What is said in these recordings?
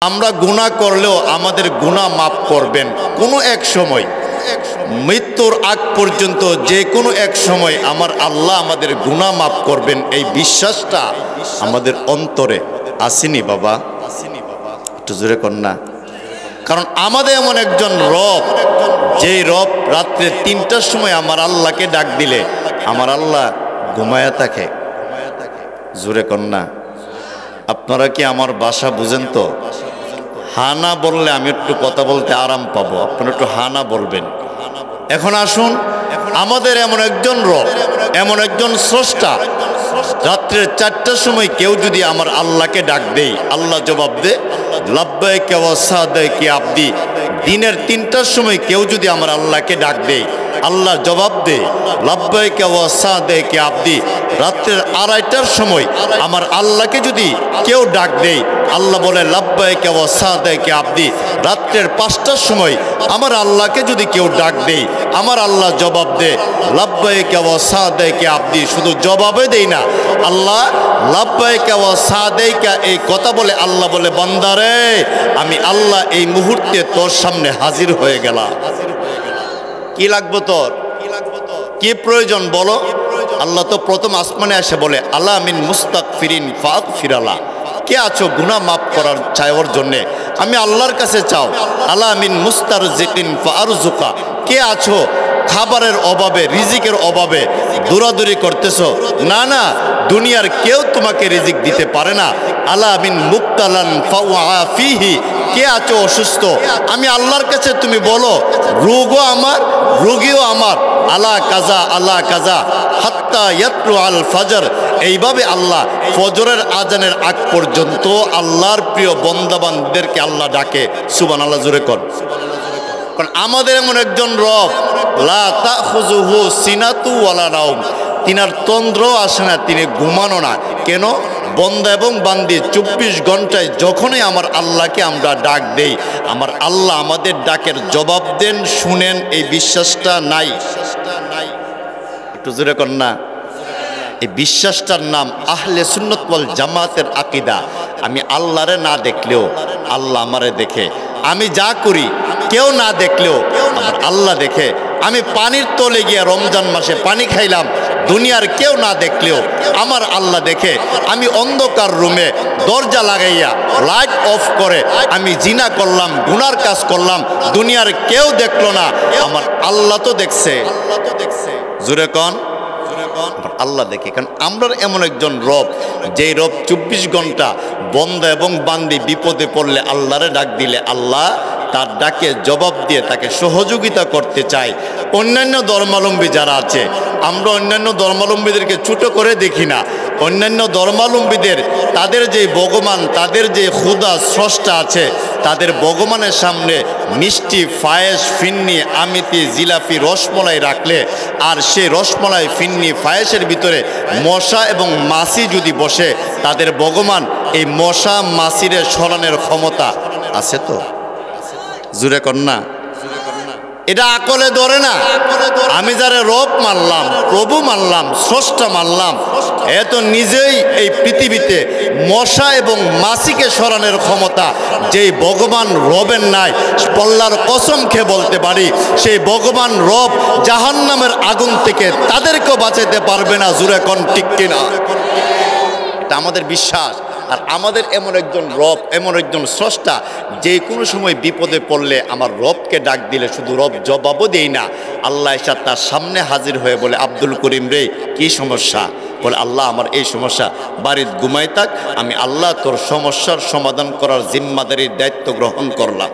আমরা গুনাহ করলেও আমাদের গুনাহ মাফ করবেন কোনো এক সময়, মৃত্যুর আগ পর্যন্ত যে কোনো এক সময় আমার আল্লাহ আমাদের গুনাহ মাফ করবেন, এই বিশ্বাসটা আমাদের অন্তরে আসেনি বাবা? একটু জোরে কর না। কারণ আমাদের এমন একজন রব, যেই রব রাত্রে ৩টার সময় আমার আল্লাহকে ডাক দিলে আমার আল্লাহ ঘুমায়া থাকে। জোরে কর না। আপনারা কি আমার ভাষা বুঝেন তো? হানা বললে আমি একটু কথা বলতে আরাম পাবো, আপনারা একটু হানা বলবেন। এখন আসুন, আমাদের এমন একজন রব, এমন একজন স্রষ্টা, রাত্রে ৪টার সময় কেউ যদি আমার আল্লাহকে ডাক দেই, আল্লাহ জবাব দে লাব্বাইকা ওয়া সাদাইকা আবদি। দিনের ৩টার সময় কেউ যদি আমার আল্লাহকে ডাক দেই, আল্লাহ জবাব দে লাব্বাইকা ওয়া সাদাইকা আবদি। রাত্রের ২:৩০টার সময় আমার আল্লাহকে যদি কেউ ডাক দেই, আল্লাহ বলে লাব্বাইকা ওয়া সাদাইকা আবদি। রাত্রের ৫টার সময় আমার আল্লাহকে যদি কেউ ডাক দেই, আমার আল্লাহ জবাব দে লাব্বাইকা ওয়া সাদাইকা আবদি। শুধু জবাবে দেই না, আল্লাহ লাব্বাইকা ওয়া সাদাইকা এই কথা বলে আল্লাহ বলে বান্দারে আমি আল্লাহ এই মুহূর্তে তোর সামনে হাজির হয়ে গেলাম। কি লাগবে তোর? কি প্রয়োজন বলো? আল্লাহ তো প্রথম আসমানে এসে বলে আল্লাহ মিন মুস্তাগফিরিন ফাগফিরালা। কে আছো গুনাহ মাফ করার চাওয়ার জন্যে? আমি আল্লাহর কাছে চাও। আল্লাহ মিন মুস্তারজিকিন ফারজুকা। কে আছো খাবারের অভাবে, রিজিকের অভাবে দৌড়াদৌড়ি করতেছো? না না, দুনিয়ার কেউ তোমাকে রিজিক দিতে পারে না। আল্লাহ মিন মুবতালান ফাওয়াফিহি। কে আছো অসুস্থ? আমি আল্লাহর কাছে তুমি বলো, রোগও আমার, রোগীও আমার। আল্লাহ কাজা, আল্লাহ কাজা হাত্তা ইয়াতলু আল ফাজর। এইভাবে আল্লাহ ফজরের আজানের আগ পর্যন্ত আল্লাহর প্রিয় বন্দাবান্দিদেরকে আল্লাহ ডাকে। সুবহানাল্লাহ, জোরে কর। কারণ আমাদের এমন একজন রব, লা তাখুযুহু সিনাতু ওয়ালা নাওম। তিনার তন্দ্র আসে না, তিনি ঘুমানো না। কেন? বন্দা এবং বান্দি ২৪ ঘন্টায় যখনই আমার আল্লাহকে আমরা ডাক দেই, আমার আল্লাহ আমাদের ডাকের জবাব দেন, শুনেন, এই বিশ্বাসটা নাই। একটু জোরে কর না। এই বিশ্বাসটার নাম আহলে সুন্নাত ওয়াল জামাতের আকীদা। আমি আল্লাহরে না দেখলেও আল্লাহ আমারে দেখে। আমি যা করি কেউ না দেখলেও আমার আল্লাহ দেখে। আমি পানির তলে গিয়ে রমজান মাসে পানি খাইলাম, দুনিয়ার কেউ না দেখলেও আমার আল্লাহ দেখে। আমি অন্ধকার রুমে দরজা লাগাইয়া লাইট অফ করে আমি জিনা করলাম, গুনার কাজ করলাম, দুনিয়ার কেউ দেখলো না, আমার আল্লাহ তো দেখছে। জোরে কন, আল্লাহ দেখে। কারণ আমরা এমন একজন রব, যেই রব ২৪ ঘন্টা বন্দা এবং বান্দি বিপদে পড়লে আল্লাহরে ডাক দিলে আল্লাহ তার ডাকে জবাব দিয়ে তাকে সহযোগিতা করতে চায়। অন্যান্য ধর্মাবলম্বী যারা আছে, আমরা অন্যান্য ধর্মাবলম্বীদেরকে ছোট করে দেখি না। অন্যান্য ধর্মাবলম্বীদের তাদের যে ভগবান, তাদের যে খুদা স্রষ্টা আছে, তাদের ভগবানের সামনে মিষ্টি, পায়েস, ফিন্নি, আমিতি, জিলাপি, রসমলাই রাখলে আর সেই রসমলাই, ফিন্নি, পায়েসের ভিতরে মশা এবং মাছি যদি বসে, তাদের ভগবান এই মশা মাছিরে সরানোর ক্ষমতা আছে তো? জুরে কর না। এটা আকলে ধরে না। আমি যারা রব মানলাম, প্রভু মানলাম, স্রষ্টা মানলাম, এ তো নিজেই এই পৃথিবীতে মশা এবং মাছিকে সরানোর ক্ষমতা যেই ভগবান রবের নাই। পল্লার কসম খেয়ে বলতে পারি, সেই ভগবান রব জাহান্নামের আগুন থেকে তাদেরকেও বাঁচাতে পারবে না। জুরে কোন ঠিক কিনা? এটা আমাদের বিশ্বাস। আর আমাদের এমন একজন রব, এমন একজন স্রষ্টা, যে কোনো সময় বিপদে পড়লে আমার রবকে ডাক দিলে শুধু রব জবাবও দেই না, আল্লাহ এসে তার সামনে হাজির হয়ে বলে আব্দুল করিম রে কি সমস্যা? বলে আল্লাহ আমার এই সমস্যা, বাড়িতে ঘুমাই থাক, আমি আল্লাহ তোর সমস্যার সমাধান করার জিম্মাদারির দায়িত্ব গ্রহণ করলাম।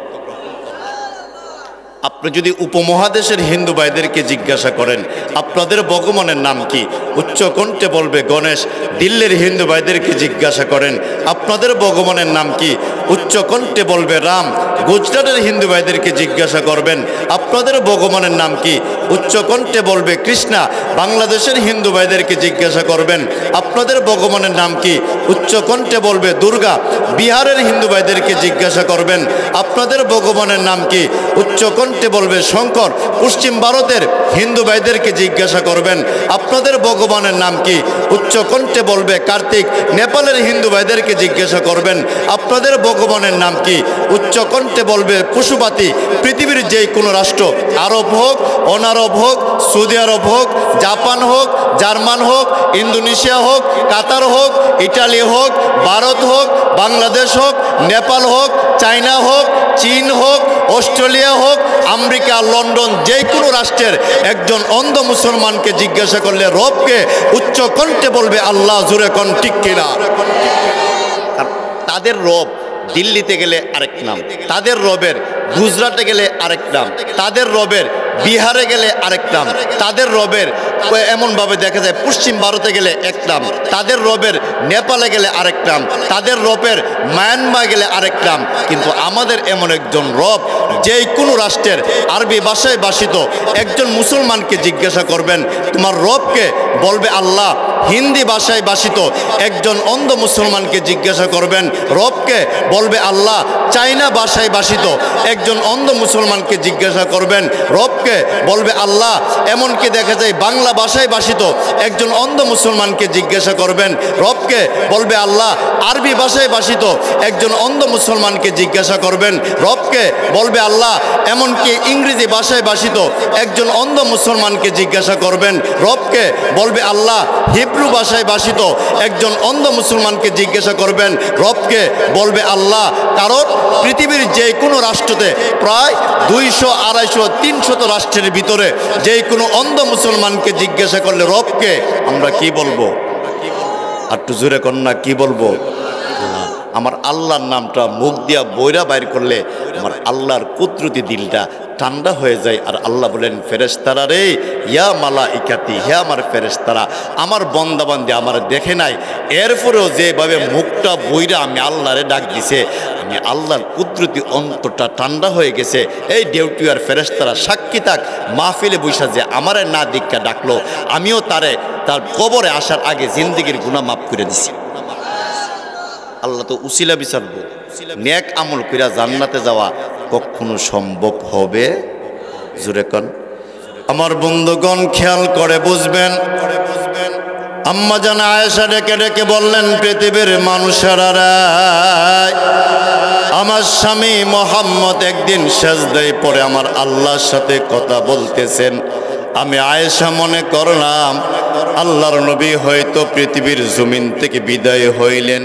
আপনি যদি উপমহাদেশের হিন্দু ভাইদেরকে জিজ্ঞাসা করেন আপনাদের ভগবানের নাম কি, উচ্চ কণ্ঠে বলবে গণেশ। দিল্লির হিন্দু ভাইদেরকে জিজ্ঞাসা করেন আপনাদের ভগবানের নাম কি, উচ্চ কণ্ঠে বলবে রাম। গুজরাটের হিন্দু ভাইদেরকে জিজ্ঞাসা করবেন আপনাদের ভগবানের নাম কি, উচ্চ কণ্ঠে বলবে কৃষ্ণা। বাংলাদেশের হিন্দু ভাইদেরকে জিজ্ঞাসা করবেন আপনাদের ভগবানের নাম কি, উচ্চ কণ্ঠে বলবে দুর্গা। বিহারের হিন্দু ভাইদেরকে জিজ্ঞাসা করবেন আপনাদের ভগবানের নাম কি, উচ্চ কণ্ঠে কণ্ঠে বলবে শঙ্কর। পশ্চিম ভারতের হিন্দু ভাইদেরকে জিজ্ঞাসা করবেন আপনাদের ভগবানের নাম কি, উচ্চ কণ্ঠে বলবে কার্তিক। নেপালের হিন্দু ভাইদেরকে জিজ্ঞাসা করবেন আপনাদের ভগবানের নাম কি, উচ্চ কণ্ঠে বলবে পশুপাতি। পৃথিবীর যে কোনো রাষ্ট্র, আরব হোক, অনারব হোক, সৌদি আরব হোক, জাপান হোক, জার্মান হোক, ইন্দোনেশিয়া হোক, কাতার হোক, ইটালি হোক, ভারত হোক, বাংলাদেশ হোক, নেপাল হোক, চায়না হোক, চীন হোক, অস্ট্রেলিয়া হোক, আমেরিকা, লন্ডন, যে কোনো রাষ্ট্রের একজন অন্ধ মুসলমানকে জিজ্ঞাসা করলে রবকে, উচ্চ কণ্ঠে বলবে আল্লাহ। জোরে কোন ঠিক কিনা? তাদের রব দিল্লিতে গেলে আরেক নাম, তাদের রবের গুজরাটে গেলে আরেক নাম, তাদের রবের বিহারে গেলে আরেক নাম, তাদের রবের এমনভাবে দেখা যায় পশ্চিম ভারতে গেলে এক নাম, তাদের রবের নেপালে গেলে আরেক নাম, তাদের রবের মায়ানমার গেলে আরেক নাম। কিন্তু আমাদের এমন একজন রব, যে কোনো রাষ্ট্রের আরবি ভাষায় ভাষিত একজন মুসলমানকে জিজ্ঞাসা করবেন তোমার রবকে, বলবে আল্লাহ। হিন্দি ভাষায় ভাষিত একজন অন্ধ মুসলমানকে জিজ্ঞাসা করবেন রবকে, বলবে আল্লাহ। চাইনা ভাষায় ভাষিত একজন অন্ধ মুসলমানকে জিজ্ঞাসা করবেন রবকে, বলবে আল্লাহ। এমনকি দেখা যায় বাংলা ভাষায় ভাষিত একজন অন্ধ মুসলমানকে জিজ্ঞাসা করবেন রবকে, বলবে আল্লাহ। আরবি ভাষায় ভাষিত একজন অন্ধ মুসলমানকে জিজ্ঞাসা করবেন রবকে, বলবে আল্লাহ। এমনকি ইংরেজি ভাষায় ভাষিত একজন অন্ধ মুসলমানকে জিজ্ঞাসা করবেন রবকে, বলবে আল্লাহ। হিব্রু ভাষায় ভাষিত একজন অন্ধ মুসলমানকে জিজ্ঞাসা করবেন রবকে, বলবে আল্লাহ। কারণ পৃথিবীর যে কোনো রাষ্ট্রতে প্রায় 200, 250, 300 রাষ্ট্রের ভিতরে যে কোনো অন্ধ মুসলমানকে জিজ্ঞাসা করলে রবকে, আমরা কি বলবো? একটু জোরে কন্যা কি বলবো? আমার আল্লাহর নামটা মুখ দিয়া বইরা বাইর করলে আমার আল্লাহর কুদরতি দিলটা ঠান্ডা হয়ে যায়। আর আল্লাহ বলেন ফেরেশতারা রে, ইয়া মালাইকাতি, হে আমার ফেরেশতারা, আমার বন্দাবান্দি আমার দেখে নাই, এরপরেও যেভাবে মুখটা বইরা আমি আল্লাহরে ডাক দিছে, আমি আল্লাহর কুদরতি অন্তরটা ঠান্ডা হয়ে গেছে। এই ডিউটি আর ফেরেশতারা সাক্ষী থাক, মাহফিলে বৈশা যে আমারে না দীক্ষা ডাকলো, আমিও তারে তার কবরে আসার আগে জিন্দেগির গুনাহ মাফ করে দিছি। আল্লাহ তো উসিলা বিচারবো। নেক আমল কইরা জান্নাতে যাওয়া কখনো সম্ভব হবে? জোরে কোন। আমার বন্ধুগণ খেয়াল করে বুঝবেন, আম্মা জান আয়েশা ডেকে ডেকে বললেন পৃথিবীর মানুষেরা, আমার স্বামী মোহাম্মদ একদিন সেজদায় পড়ে আমার আল্লাহর সাথে কথা বলতেছেন। আমি আয়েশা মনে করলাম আল্লাহর নবী হয়তো পৃথিবীর জমিন থেকে বিদায় হইলেন।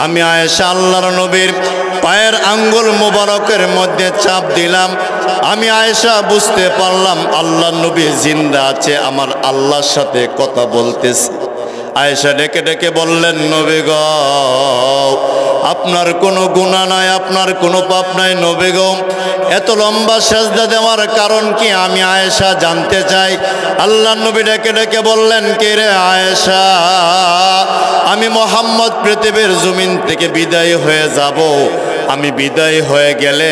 আমি আয়েশা আল্লাহর নবীর পায়ের আঙ্গুল মোবারকের মধ্যে চাপ দিলাম। আমি আয়েশা বুঝতে পারলাম আল্লাহর নবী জিন্দা আছে, আমার আল্লাহর সাথে কথা বলতেছে। আয়েশা ডেকে ডেকে বললেন নবী গো, আপনার কোনো গুনাহ নাই, আপনার কোনো পাপ নাই নবী গো, এত লম্বা সেজদা দেওয়ার কারণ কি আমি আয়েশা জানতে চাই। আল্লাহর নবী ডেকে ডেকে বললেন কে রে আয়েশা, আমি মোহাম্মদ পৃথিবীর জমিন থেকে বিদায় হয়ে যাব। আমি বিদায় হয়ে গেলে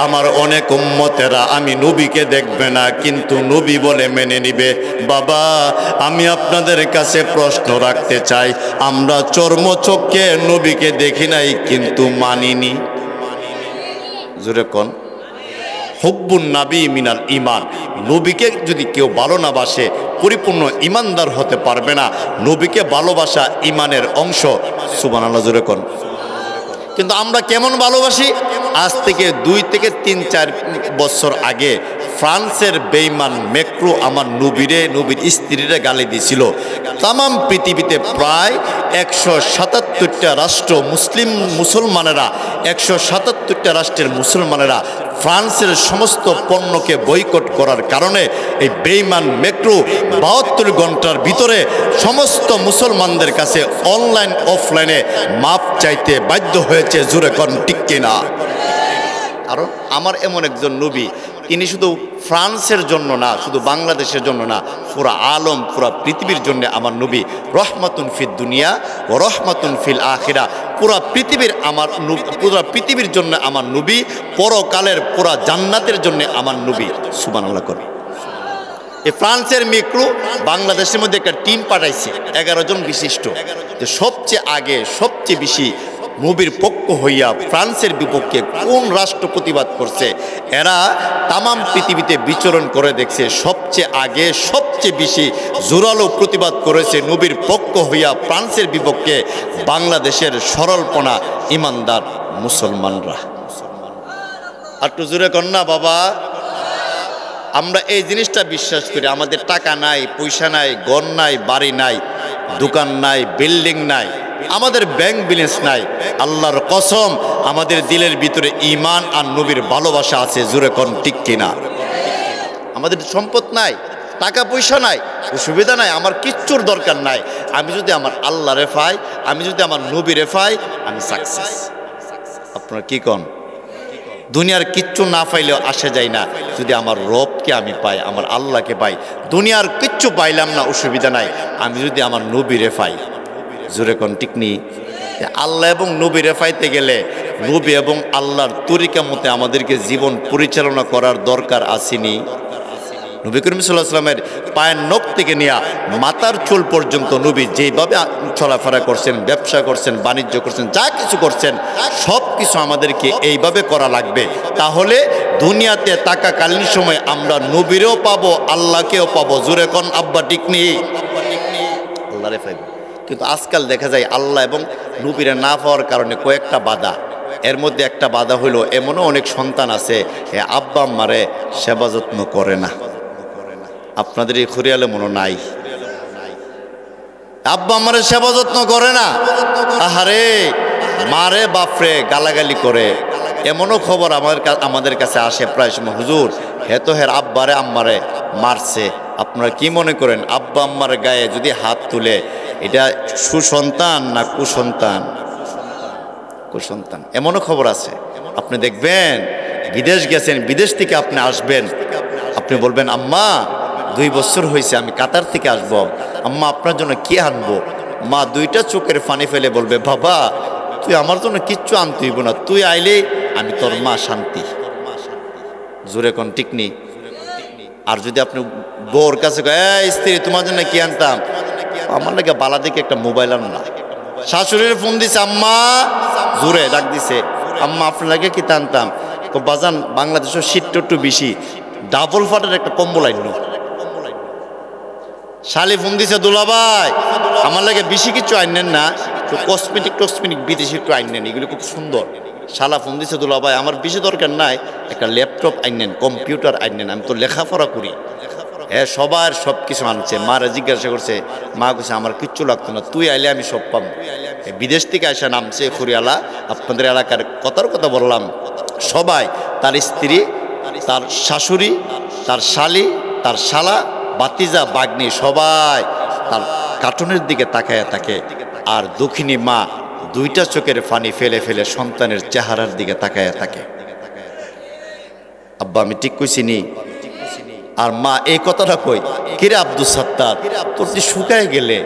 আমার অনেক উম্মতেরা আমি নবীকে দেখবে না, কিন্তু নবী বলে মেনে নিবে। বাবা আমি আপনাদের কাছে প্রশ্ন রাখতে চাই, আমরা চর্মচক্ষে নবীকে দেখি নাই কিন্তু মানিনি। জোরে কোন। হুব্বুন নাবী মিনাল ঈমান, নবীকে যদি কেউ ভালো না বাসে পরিপূর্ণ ঈমানদার হতে পারবে না। নবীকে ভালোবাসা ঈমানের অংশ। সুবহানাল্লাহ জোরে কোন। কিন্তু আমরা কেমন ভালোবাসি? আজ থেকে 2 থেকে 3-4 বছর আগে ফ্রান্সের বেঈমান ম্যাক্রো আমার নবীর স্ত্রীরা গালি দিছিল। তামাম পৃথিবীতে প্রায় 177টা রাষ্ট্র মুসলমানেরা 177টা রাষ্ট্রের মুসলমানেরা ফ্রান্সের সমস্ত পণ্যকে বয়কট করার কারণে এই বেঈমান ম্যাক্রো 72 ঘন্টার ভিতরে সমস্ত মুসলমানদের কাছে অনলাইন অফলাইনে মাপ চাইতে বাধ্য হয়েছে। জোরে কোন ঠিক কিনা? কারণ আমার এমন একজন নবী, তিনি শুধু ফ্রান্সের জন্য না, শুধু বাংলাদেশের জন্য না, পুরা আলম পুরা পৃথিবীর জন্য আমার নবী রহমাতুন ফিদ দুনিয়া ও রহমাতুন ফিল আখিরা। পুরা পৃথিবীর জন্য আমার নবী, পরকালের পুরা জান্নাতের জন্য আমার নবী। সুবহানাল্লাহ করে। এই ফ্রান্সের মেক্রো বাংলাদেশের মধ্যে একটা টিম পাঠাইছে 11 জন বিশিষ্ট, যে সবচেয়ে আগে সবচেয়ে বেশি নবীর পক্ষ হইয়া ফ্রান্সের বিপক্ষে কোন রাষ্ট্র প্রতিবাদ করছে? এরা তামাম পৃথিবীতে বিচরণ করে দেখছে, সবচেয়ে আগে সবচেয়ে বেশি জোরালো প্রতিবাদ করেছে নবীর পক্ষ হইয়া ফ্রান্সের বিপক্ষে বাংলাদেশের সরলপনা ইমানদার মুসলমানরা। একটু জোরে কন্যা বাবা। আমরা এই জিনিসটা বিশ্বাস করি, আমাদের টাকা নাই, পয়সা নাই, ঘর নাই, বাড়ি নাই, দোকান নাই, বিল্ডিং নাই, আমাদের ব্যাংক ব্যালেন্স নাই, আল্লাহর কসম আমাদের দিলের ভিতরে ঈমান আর নবীর ভালোবাসা আছে। জোরে কোন ঠিক কিনা? আমাদের সম্পদ নাই, টাকা পয়সা নাই, অসুবিধা নাই, আমার কিচ্ছুর দরকার নাই। আমি যদি আমার আল্লাহ রেফাই, আমি যদি আমার নবী রেফাই, আমি সাকসেস। আপনারা কি কন? দুনিয়ার কিচ্ছু না পাইলেও আসে যায় না, যদি আমার রবকে আমি পাই, আমার আল্লাহকে পাই। দুনিয়ার কিচ্ছু পাইলাম না, অসুবিধা নাই, আমি যদি আমার নবীরে পাই। জোরে কোন ঠিক নি? আল্লাহ এবং নবীরে পাইতে গেলে নবী এবং আল্লাহর তরিকা মতে আমাদেরকে জীবন পরিচালনা করার দরকার আসেনি? নবী করিম সাল্লাল্লাহু আলাইহি ওয়াসাল্লামের পায়ের নখ থেকে নিয়ে মাথার চুল পর্যন্ত নবী যেভাবে চলাফেরা করছেন, ব্যবসা করছেন, বাণিজ্য করছেন, যা কিছু করছেন, সব কিছু আমাদেরকে এইভাবে করা লাগবে। তাহলে দুনিয়াতে থাকাকালীন সময় আমরা নবীরেও পাবো, আল্লাহকেও পাবো। জোরে কোন আব্বা ঠিক নেই? আল্লাহরে পাইব। কিন্তু আজকাল দেখা যায় আল্লাহ এবং নবীরে না পাওয়ার কারণে কয়েকটা বাধা। এর মধ্যে একটা বাধা হইল, এমনও অনেক সন্তান আছে আব্বা আম্মারে সেবা যত্ন করে না। আপনাদের এই খুরিয়ালে মনে নাই? আব্বা আমারে সেবা যত্ন করে না, আহারে মারে বাপরে গালাগালি করে। এমনও খবর আমাদের কাছে আসে প্রায় সময়, হুজুর হে তো হের আব্বারে আম্মারে মারছে। আপনারা কি মনে করেন আব্বা আম্মার গায়ে যদি হাত তুলে এটা সুসন্তান না কুসন্তান? কুসন্তান। এমনও খবর আছে, আপনি দেখবেন বিদেশ গেছেন, বিদেশ থেকে আপনি আসবেন, আপনি বলবেন আম্মা 2 বছর হয়েছে আমি কাতার থেকে আসবো, আম্মা আপনার জন্য কি আনবো? মা 2টা চোখের পানি ফেলে বলবে বাবা তুই আমার জন্য কিচ্ছু আনতে হইব না, তুই আইলে আমি তোর মা শান্তি। জোরে কোন ঠিক নেই? আর যদি আপনি বউর কাছে স্ত্রী তোমার জন্য কি আনতাম, আমার লাগে বালা দিকে একটা মোবাইল আন না। শাশুড়ির ফোন দিছে, আম্মা জোরে ডাক দিছে, আম্মা আপনার লাগে কি আনতাম? বাজান বাংলাদেশের শীতটা একটু বেশি, ডাবল ফাটের একটা কম্বল আইন। শালি ফোন দিছে, দুলাভাই আমার লাগে বেশি কিছু আইনেন না, তো কসমেটিক বিদেশি একটু আইনেন, এগুলো খুব সুন্দর। শালা ফোন দিছে, দুলাভাই আমার বেশি দরকার নাই, একটা ল্যাপটপ আইনেন, কম্পিউটার আইনেন, আমি তো লেখাপড়া করি। হ্যাঁ সবার সব কিছু আনছে। মারা জিজ্ঞাসা করছে, মা কইছে আমার কিচ্ছু লাগতো না, তুই আইলে আমি সব পাবো। বিদেশ থেকে আসা নামছে খুরিয়ালা, আপনাদের এলাকার কথার কথা বললাম, সবাই তার স্ত্রী, তার শাশুড়ি, তার শালি, তার শালা, বাতিজা, বাগ্নি সবাই তার কার্টুনের দিকে তাকায় থাকে। আর দক্ষিণী মা 2টা চোখের পানি ফেলে ফেলে সন্তানের চেহারার দিকে তাকায় থাকে। আব্বা আমি ঠিক কইছি নি? আর মা এই কথাটা কই, কিরে আব্দুল সাত্তার তোর তুই শুকায় গেলে,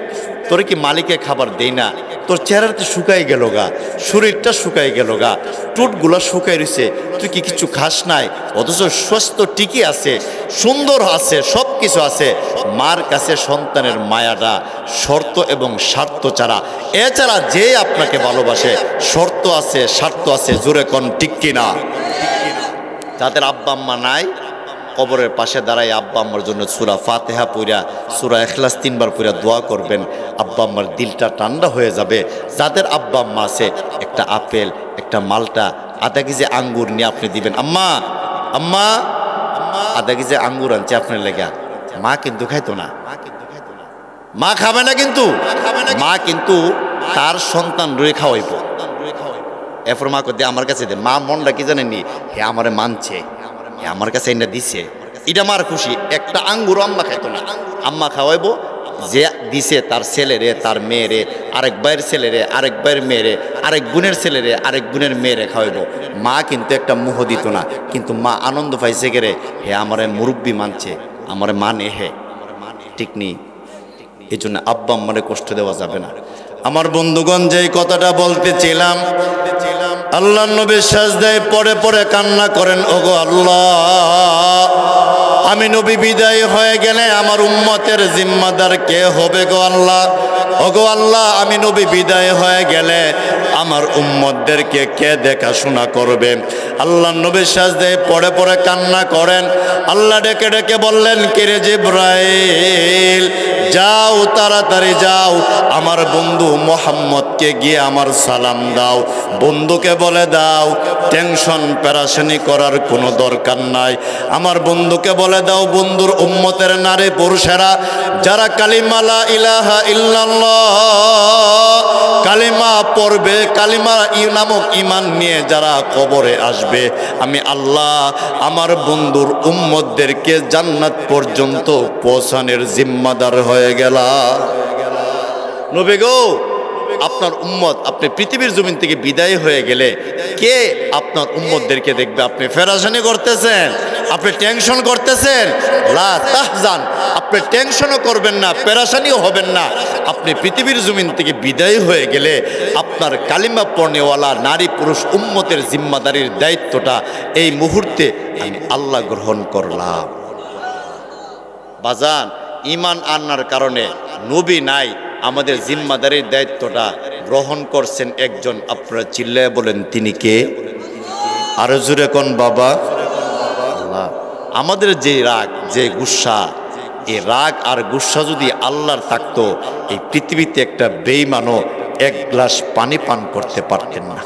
তোর কি মালিকে খাবার দেই না? তোর চেহারাতে শুকাই গেল গা, শরীরটা শুকাই গেল গা, টুটগুলা শুকাই রয়েছে, তুই কি কিছু খাস নাই? অথচ স্বাস্থ্য ঠিকই আছে, সুন্দর আছে, সব কিছু আছে। মার কাছে সন্তানের মায়াটা শর্ত এবং স্বার্থ ছাড়া, এছাড়া যে আপনাকে ভালোবাসে শর্ত আছে, স্বার্থ আছে। জোরে কোন ঠিক কিনা? যাদের আব্বা আম্মা নাই, কবরের পাশে দাঁড়াই আব্বা আম্মার জন্য সূরা ফাতিহা পড়া, সূরা ইখলাস 3 বার পড়া দোয়া করবেন, আব্বা আম্মার দিলটা ঠান্ডা হয়ে যাবে। যাদের আব্বা আম্মা আছে, একটা আপেল, একটা মালটা, আধা কেজি আঙ্গুর নিয়ে আপনি দিবেন, আম্মা আম্মা আধা কেজি আঙ্গুর আনছে আপনার লেগা। মা কিন্তু খাইতো না, মা খাবে না, কিন্তু মা কিন্তু তার সন্তান রয়ে খাওয়াইব। এরপর মা কই আমার কাছে দে। মা মনটা কি জানেননি, হে আমারে মানছে, আমার কাছে এটা দিছে, এটা মার খুশি। একটা আঙ্গুর আম্মা খাইতো না, আম্মা খাওয়াইবো, যে দিছে তার ছেলেরে, তার মেয়েরে, আরেক ভাইয়ের ছেলেরে, আরেক ভাইয়ের মেয়েরে, আরেক বোনের ছেলেরে, আরেক বোনের মেয়েরে খাওয়াইবো। মা কিন্তু একটা মুহ দিত না, কিন্তু মা আনন্দ পাইছে গেরে, হে আমারে মুরব্বী মানছে, আমারে মানে, হে ঠিক নেই। এই জন্য আব্বা আম্মারে কষ্ট দেওয়া যাবে না। আমার বন্ধুগণ, যেই কথাটা বলতেছিলাম, আল্লাহ নবী সাজদায় পড়ে পড়ে কান্না করেন, ওগো আল্লাহ আমি নবী বিদায় হয়ে গেলে আমার উম্মতের জিম্মাদার কে হবে গো আল্লাহ? ওগো আল্লাহ আমি নবী বিদায় হয়ে গেলে আমার উম্মতদেরকে কে দেখাশোনা করবে? আল্লাহ নবী সাজদায় পড়ে পড়ে কান্না করেন। আল্লাহ ডেকে ডেকে বললেন, কিরে জিবরাইল, যাও তাড়াতাড়ি যাও, আমার বন্ধু মোহাম্মদকে গিয়ে আমার সালাম দাও। বন্ধুকে বলে দাও টেনশন পেরেশানি করার কোনো দরকার নাই। আমার বন্ধুকে বলে দাও, বন্ধুর উম্মতের নারী পুরুষেরা যারা কালিমা লা ইলাহা ইল্লাল্লাহ কালিমা পড়বে, কালিমা নামক ঈমান নিয়ে যারা কবরে আসবে, আমি আল্লাহ আমার বন্ধুর উম্মতদেরকে জান্নাত পর্যন্ত পৌঁছানোর জিম্মাদার হয়ে গেলাম। নবী গো, আপনার উম্মত, আপনি পৃথিবীর জমিন থেকে বিদায় হয়ে গেলে কে আপনার উম্মতদেরকে দেখবে? আপনি পেরেশানি করতেছেন, আপনি টেনশন করতেছেন। লা তাহজান, আপনি টেনশনও করবেন না, পেরেশানিও হবেন না। আপনি পৃথিবীর জমিন থেকে বিদায় হয়ে গেলে আপনার কালিমা পড়নেওয়ালা নারী পুরুষ উম্মতের জিম্মাদারির দায়িত্বটা এই মুহূর্তে আমি আল্লাহ গ্রহণ করলাম। বাজান, ঈমান আনার কারণে নবী নাই, আমাদের জিম্মাদারির দায়িত্বটা গ্রহণ করছেন একজন। আপনারা চিল্লায় বলেন তিনি কে? আরো জোরে কোন বাবা? আল্লাহ। আমাদের যে রাগ, যে গুসা, এই রাগ আর গুসা যদি আল্লাহর থাকতো, এই পৃথিবীতে একটা বেঈমানও এক গ্লাস পানি পান করতে পারতেন না।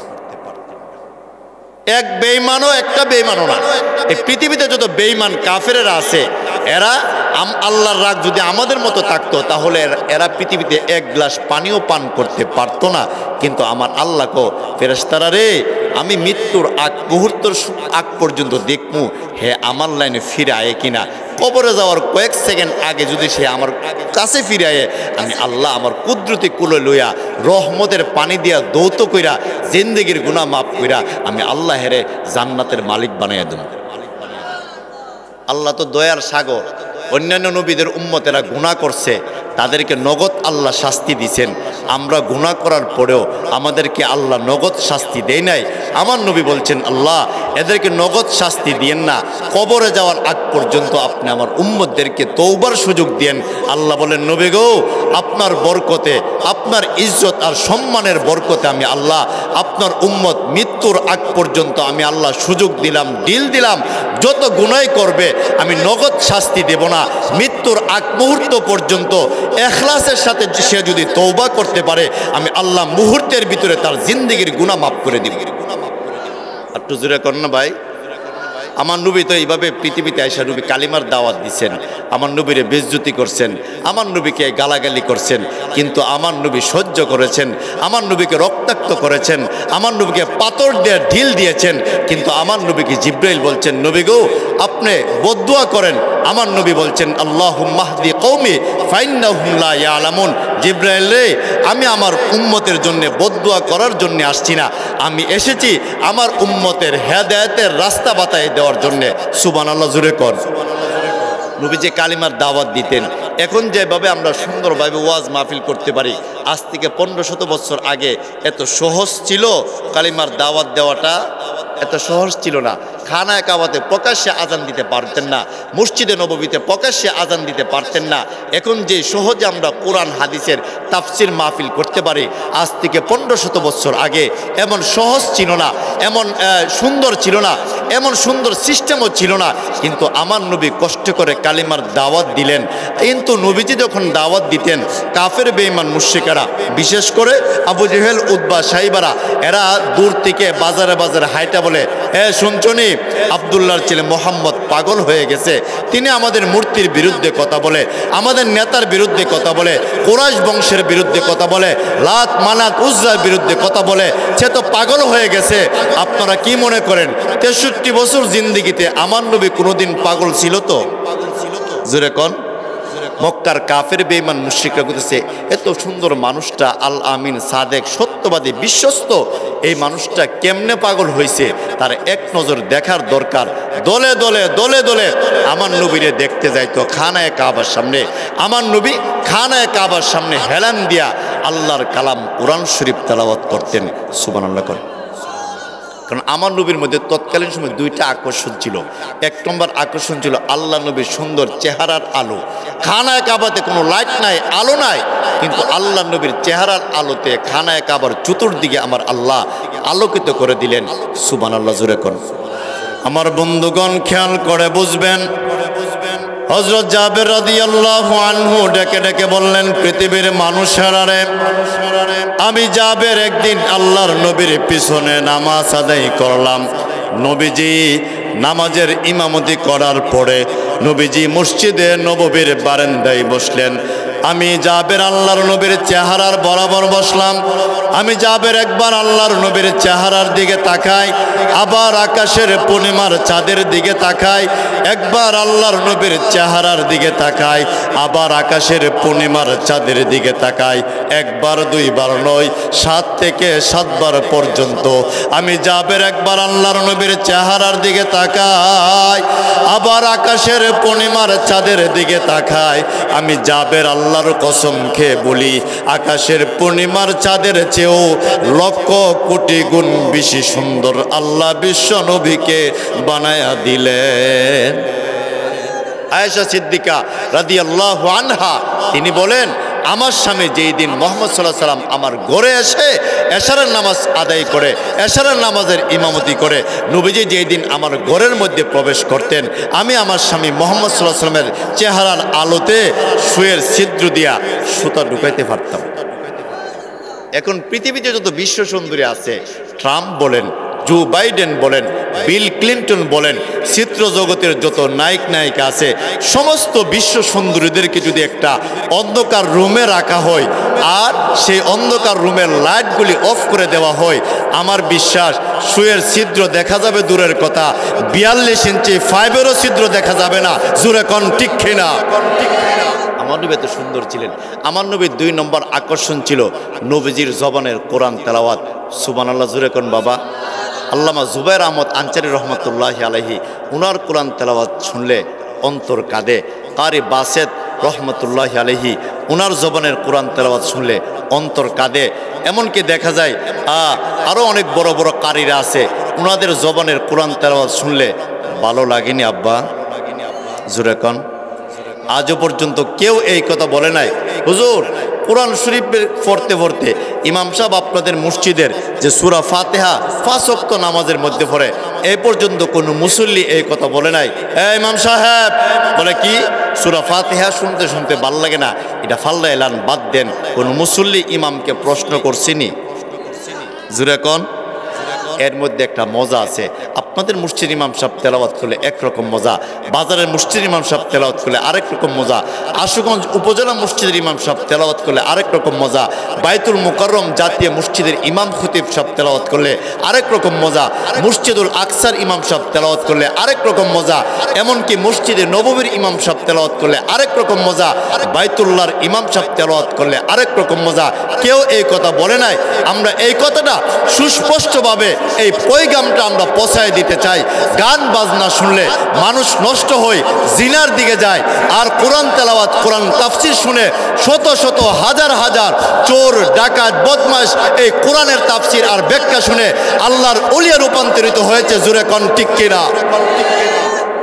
এক বেঈমানও, একটা বেঈমানও না। এই পৃথিবীতে যত বেঈমান কাফেরেরা আছে, এরা আল্লাহর রাগ যদি আমাদের মতো থাকতো, তাহলে এরা পৃথিবীতে এক গ্লাস পানিও পান করতে পারতো না। কিন্তু আমার আল্লাহকে, ফেরেশতারা রে, আমি মৃত্যুর মুহূর্তের আগ পর্যন্ত দেখমু হে আমার লাইনে ফিরে আয়ে কিনা। কবরে যাওয়ার কয়েক সেকেন্ড আগে যদি সে আমার কাছে ফিরে আয়ে, আমি আল্লাহ আমার কুদরতি কুলে লইয়া রহমতের পানি দিয়া দৌত কইরা জিন্দেগির গুনাহ মাফ কইরা আমি আল্লাহ হেরে জান্নাতের মালিক বানাইয়া দেব। আল্লাহ তো দয়ার সাগর। অন্যান্য নবীদের উম্মতেরা গুনাহ করছে, তাদেরকে নগদ আল্লাহ শাস্তি দিয়েছেন। আমরা গুনাহ করার পরেও আমাদেরকে আল্লাহ নগদ শাস্তি দেয় নাই। আমার নবী বলছেন, আল্লাহ এদেরকে নগদ শাস্তি দিয়েন না, কবরে যাওয়ার আগ পর্যন্ত আপনি আমার উম্মতদেরকে তওবার সুযোগ দেন। আল্লাহ বলেন, নবী গো, আপনার বরকতে, আপনার ইজ্জত আর সম্মানের বরকতে আমি আল্লাহ আপনার উম্মত মৃত্যুর আগ পর্যন্ত আমি আল্লাহ সুযোগ দিলাম, ডিল দিলাম। যত গুনাহ করবে আমি নগদ শাস্তি দেব না। মৃত্যুর আগ মুহূর্ত পর্যন্ত ইখলাসের সাথে সে যদি তওবা করতে পারে, আমি আল্লাহ মুহূর্তের ভিতরে তার জিন্দেগির গুনাহ মাফ করে দিব। একটু জোরে কর না ভাই। আমার নবী তো এইভাবে পৃথিবীতে আইসা নবী কালিমার দাওয়াত দিচ্ছেন, আমার নবীরে বেইজ্জতি করছেন, আমার নবীকে গালাগালি করছেন, কিন্তু আমার নবী সহ্য করেছেন। আমার নবীকে রক্তাক্ত করেছেন, আমার নবীকে পাথর দিয়ে ঢিল দিয়েছেন, কিন্তু আমার নবীকে জিব্রাইল বলছেন, নবী গো, আপনি বদদুয়া করেন। আমার নবী বলছেন, আল্লাহুম্মা হদি কওমি ফাইন্নাহুম লা ইয়ালামুন। জিব্রাইল রে, আমি আমার উম্মতের জন্য বদদুয়া করার জন্য আসছি না, আমি এসেছি আমার উম্মতের হেদায়েতের রাস্তা বাতায় দেওয়ার জন্য। সুবহানাল্লাহ, জোরে কর। নবী যে কালিমার দাওয়াত দিতেন, এখন যেভাবে আমরা সুন্দরভাবে ওয়াজ মাহফিল করতে পারি, আজ থেকে 1500 বছর আগে এত সহজ ছিল কালিমার দাওয়াত দেওয়াটা, এত সহজ ছিল না। খানায় কাবাতে প্রকাশ্যে আজান দিতে পারতেন না, মসজিদে নববীতে প্রকাশ্যে আজান দিতে পারতেন না। এখন যে সহজে আমরা কোরআন হাদিসের তাফসির মাহফিল করতে পারি, আজ থেকে 1500 বছর আগে এমন সহজ ছিল না, এমন সুন্দর ছিল না, এমন সুন্দর সিস্টেমও ছিল না। কিন্তু আমার নবী কষ্ট করে কালিমার দাওয়াত দিলেন। কিন্তু নবীজি যখন দাওয়াত দিতেন, কাফের বেঈমান মুশরিকেরা, বিশেষ করে আবু জেহেল, উতবা, সাইবারা, এরা দূর থেকে বাজারে বাজারে হাইটা বলে, শুনছনি আব্দুল্লাহর ছেলে মোহাম্মদ পাগল হয়ে গেছে, তিনি আমাদের মূর্তির বিরুদ্ধে কথা বলে, আমাদের নেতার বিরুদ্ধে কথা বলে, কুরাইশ বংশের বিরুদ্ধে কথা বলে, লাত মানাত উজ্জার বিরুদ্ধে কথা বলে, সে তো পাগল হয়ে গেছে। আপনারা কি মনে করেন 63 বছর জিন্দেগিতে আমার নবী কোনোদিন পাগল ছিল? তো জোরে কোন। মক্কার কাফের বেঈমান মুশরিকরা বলতেছে, এত সুন্দর মানুষটা, আল আমিন, সাদেক, সত্যবাদী, বিশ্বস্ত, এই মানুষটা কেমনে পাগল হয়েছে, তার এক নজর দেখার দরকার। দলে দলে দলে দলে আমার নবীরে দেখতে যাইতো খানায়ে কাবার সামনে। আমার নবী খানায়ে কাবার সামনে হেলান দিয়া আল্লাহর কালাম কোরআন শরীফ তেলাওয়াত করতেন। সুবহানাল্লাহ করেন। কারণ আমার নবীর মধ্যে তৎকালীন সময় দুইটা আকর্ষণ ছিল। এক নম্বর আকর্ষণ ছিল আল্লাহ নবীর সুন্দর চেহারার আলো। খানায় কাবাতে কোনো লাইট নাই, আলো নাই, কিন্তু আল্লাহ নবীর চেহারার আলোতে খানায় কাবার চতুর্দিকে আমার আল্লাহ আলোকিত করে দিলেন। সুবহানাল্লাহ, জোরে কোন। আমার বন্ধুগণ খেয়াল করে বুঝবেন, হযরত জাবের রাদিয়াল্লাহু আনহু ডেকে ডেকে বললেন, পৃথিবীর মানুষেরা রে, আমি জাবের একদিন আল্লাহর নবীর পিছনে নামাজ আদায় করলাম। নবীজি নামাজের ইমামতি করার পরে নবীজি মসজিদে নববীর বারান্দায় বসলেন। আমি জাবের আল্লাহর নবীর চেহারার বরাবর বসলাম। আমি জাবের একবার আল্লাহর নবীর চেহারার দিকে তাকাই, আবার আকাশের পূর্ণিমার চাঁদের দিকে তাকাই, একবার আল্লাহর নবীর চেহারার দিকে তাকাই, আবার আকাশের পূর্ণিমার চাঁদের দিকে তাকাই। একবার দুইবার নয়, 7 থেকে 7 বার পর্যন্ত আমি জাবের একবার আল্লাহর নবীর চেহারার দিকে তাকাই, আবার আকাশের পূর্ণিমার চাঁদের দিকে তাকাই। আমি জাবের আল্লাহর কসম খেয়ে বলি, আকাশের পূর্ণিমার চাঁদের চেয়েও লক্ষ কোটি গুণ বেশি সুন্দর আল্লাহ বিশ্ব নবীকে বানায়া দিলেন। আয়েশা সিদ্দিকা রাদিয়াল্লাহু আনহা তিনি বলেন, আমার স্বামী যেই দিন মুহাম্মদ সাল্লাল্লাহু আলাইহি সাল্লাম আমার ঘরে এসে এশারের নামাজ আদায় করে, এশারের নামাজের ইমামতি করে, নবীজি যেই দিন আমার ঘরের মধ্যে প্রবেশ করতেন, আমি আমার স্বামী মুহাম্মদ সাল্লাল্লাহু আলাইহি সাল্লামের চেহারার আলোতে সুয়ের ছিদ্র দিয়া সুতা ঢুকাইতে পারতাম। এখন পৃথিবীতে যত বিশ্ব সুন্দরী আছে, ট্রাম্প বলেন, জো বাইডেন বলেন, বিল ক্লিন্টন বলেন, চিত্র জগতের যত নায়ক নায়িকা আছে, সমস্ত বিশ্ব সুন্দরীদেরকে যদি একটা অন্ধকার রুমে রাখা হয় আর সেই অন্ধকার রুমের লাইটগুলি অফ করে দেওয়া হয়, আমার বিশ্বাস সুয়ের ছিদ্র দেখা যাবে দূরের কথা, 42 ইঞ্চি ফাইবেরও ছিদ্র দেখা যাবে না। জোরে কোন ঠিক কিনা? আমার নবী এত সুন্দর ছিলেন। আমার নবীর 2 নম্বর আকর্ষণ ছিল নবীজির জবানের কোরআন তেলাওয়াত। সুবহানাল্লাহ, জোরে কোন বাবা। আল্লামা জুবায়ের আহমদ আনচারী রহমতুল্লাহি আলাইহি, উনার কোরআন তেলাওয়াত শুনলে অন্তর কাঁদে। কারি বাসেত রহমতুল্লাহি আলাইহি, উনার জবানের কোরআন তেলাওয়াত শুনলে অন্তর কাঁদে। এমনকি দেখা যায় আরও অনেক বড় বড় কারিরা আছে, উনাদের জবানের কোরআন তেলাওয়াত শুনলে ভালো লাগেনি আব্বা? জোরে কোন। আজও পর্যন্ত কেউ এই কথা বলে নাই, হুজুর কোরআন শরীফ পড়তে পড়তে ইমাম সাহেব আপনাদের মসজিদের যে সূরা ফাতিহা 5 ওয়াক্ত নামাজের মধ্যে পড়ে, এই পর্যন্ত কোনো মুসল্লি এই কথা বলে নাই। ইমাম সাহেব বলে কি সূরা ফাতিহা শুনতে শুনতে ভাল লাগে না, এটা ফাল্লা এলান বাদ দেন, কোন মুসল্লি ইমামকে প্রশ্ন করছিনি? জোরে কোন। এর মধ্যে একটা মজা আছে। আপনাদের মসজিদ ইমাম সাহেব তেলাওয়াত করলে একরকম মজা, বাজারের মসজিদ ইমাম সাহেব তেলাওয়াত করলে আরেক রকম মজা, আশুগঞ্জ উপজেলা মসজিদের ইমাম সাহেব তেলাওয়াত করলে আরেক রকম মজা, বাইতুল মুকাররম জাতীয় মসজিদের ইমাম খতিব সাহেব তেলাওয়াত করলে আরেক রকম মজা, মসজিদুল আকসার ইমাম সাহেব তেলাওয়াত করলে আরেক রকম মজা, এমনকি মসজিদে নববীর ইমাম সাহেব তেলাওয়াত করলে আরেক রকম মজা, বাইতুল্লাহর ইমাম সাহেব তেলাওয়াত করলে আরেক রকম মজা। কেউ এই কথা বলে নাই। আমরা এই কথাটা সুস্পষ্টভাবে এই পয়গামটা আমরা পৌঁছায় দিতে চাই। গান বাজনা শুনলে মানুষ নষ্ট হয়ে জিনার দিকে যায়, আর কোরআন তেলাওয়াত কোরআন তাফসীর শুনে শত শত হাজার হাজার চোর ডাকাত বদমাশ এই কোরআনের তাফসীর আর ব্যাখ্যা শুনে আল্লাহর ওলিয়া রূপান্তরিত হয়েছে। জোরে কোন ঠিক কিনা?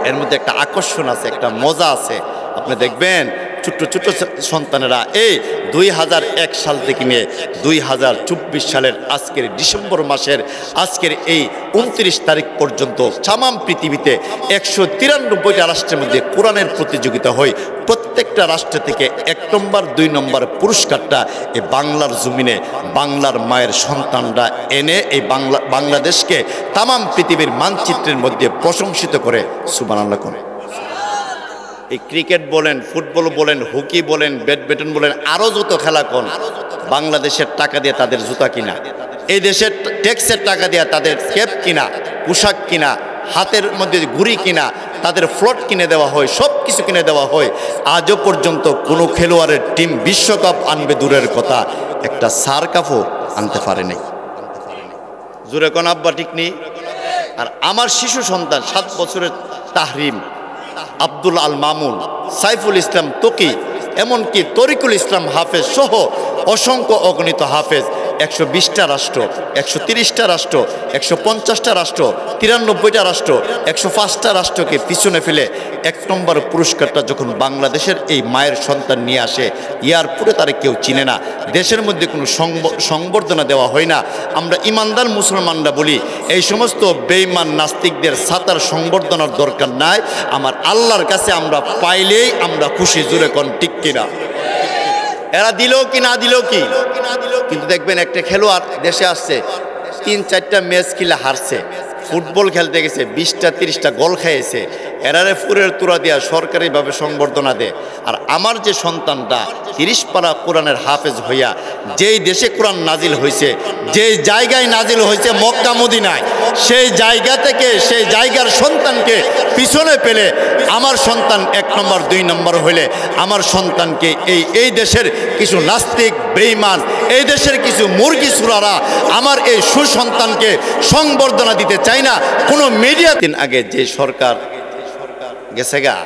এর মধ্যে একটা আকর্ষণ আছে, একটা মজা আছে। আপনি দেখবেন ছোট্ট ছোট্ট সন্তানেরা এই 2001 সাল থেকে নিয়ে 2024 সালের আজকের ডিসেম্বর মাসের আজকের এই 29 তারিখ পর্যন্ত তামাম পৃথিবীতে 193টা রাষ্ট্রের মধ্যে কোরআনের প্রতিযোগিতা হয়। প্রত্যেকটা রাষ্ট্র থেকে 1 নম্বর 2 নম্বর পুরস্কারটা এই বাংলার জমিনে বাংলার মায়ের সন্তানরা এনে এই বাংলাদেশকে তামাম পৃথিবীর মানচিত্রের মধ্যে প্রশংসিত করে। সুবহানাল্লাহ করে। এই ক্রিকেট বলেন, ফুটবল বলেন, হকি বলেন, ব্যাডমিন্টন বলেন, আরও যত খেলা কোন বাংলাদেশের টাকা দিয়ে তাদের জুতা কিনা, এই দেশের ট্যাক্সের টাকা দিয়ে তাদের ক্যাপ কিনা, পোশাক কিনা, হাতের মধ্যে ঘুড়ি কিনা, তাদের ফ্লট কিনে দেওয়া হয়, সব কিছু কিনে দেওয়া হয়। আজও পর্যন্ত কোনো খেলোয়াড়ের টিম বিশ্বকাপ আনবে দূরের কথা, একটা সার কাপও আনতে পারে নাই। জোরে কোন আব্বা ঠিক নেই? আর আমার শিশু সন্তান 7 বছরের তাহরিম, আব্দুল আল মামুন, সাইফুল ইসলাম তকি, এমনকি তরিকুল ইসলাম হাফেজ সহ অসংখ্য অগণিত হাফেজ 120টা রাষ্ট্র, 130টা রাষ্ট্র, 150টা রাষ্ট্র, 93টা রাষ্ট্র, 105টা রাষ্ট্রকে পিছনে ফেলে 1 নম্বর পুরস্কারটা যখন বাংলাদেশের এই মায়ের সন্তান নিয়ে আসে, এয়ারপোর্টে তারা কেউ চিনে না, দেশের মধ্যে কোনো সংবর্ধনা দেওয়া হয় না। আমরা ইমানদার মুসলমানরা বলি এই সমস্ত বেঈমান নাস্তিকদের সাতার সংবর্ধনার দরকার নাই, আমার আল্লাহর কাছে আমরা পাইলেই আমরা খুশি। জোরে কোন ঠিক কিনা? এরা দিল কি না দিল কি, কিন্তু দেখবেন একটা খেলোয়াড় দেশে আসছে, 3-4টা ম্যাচ খেলে হারছে, ফুটবল খেলতে গেছে 20টা 30টা গোল খেয়েছে, এরারে ফুরের তুরা দিয়া সরকারিভাবে সংবর্ধনা দেয়। আর আমার যে সন্তানটা 30 পারা কোরআনের হাফেজ হইয়া যেই দেশে কোরআন নাজিল হয়েছে, যেই জায়গায় নাজিল হয়েছে মক্কা মদিনায়, সেই জায়গা থেকে সেই জায়গার সন্তানকে পিছনে পেলে আমার সন্তান 1 নম্বর 2 নম্বর হইলে আমার সন্তানকে এই দেশের কিছু নাস্তিক বেঈমান, এই দেশের কিছু মুরগি সুরারা আমার এই সুসন্তানকে সংবর্ধনা দিতে চায় না। কোনো মিডিয়া দিন আগে যে সরকার গেছে গা,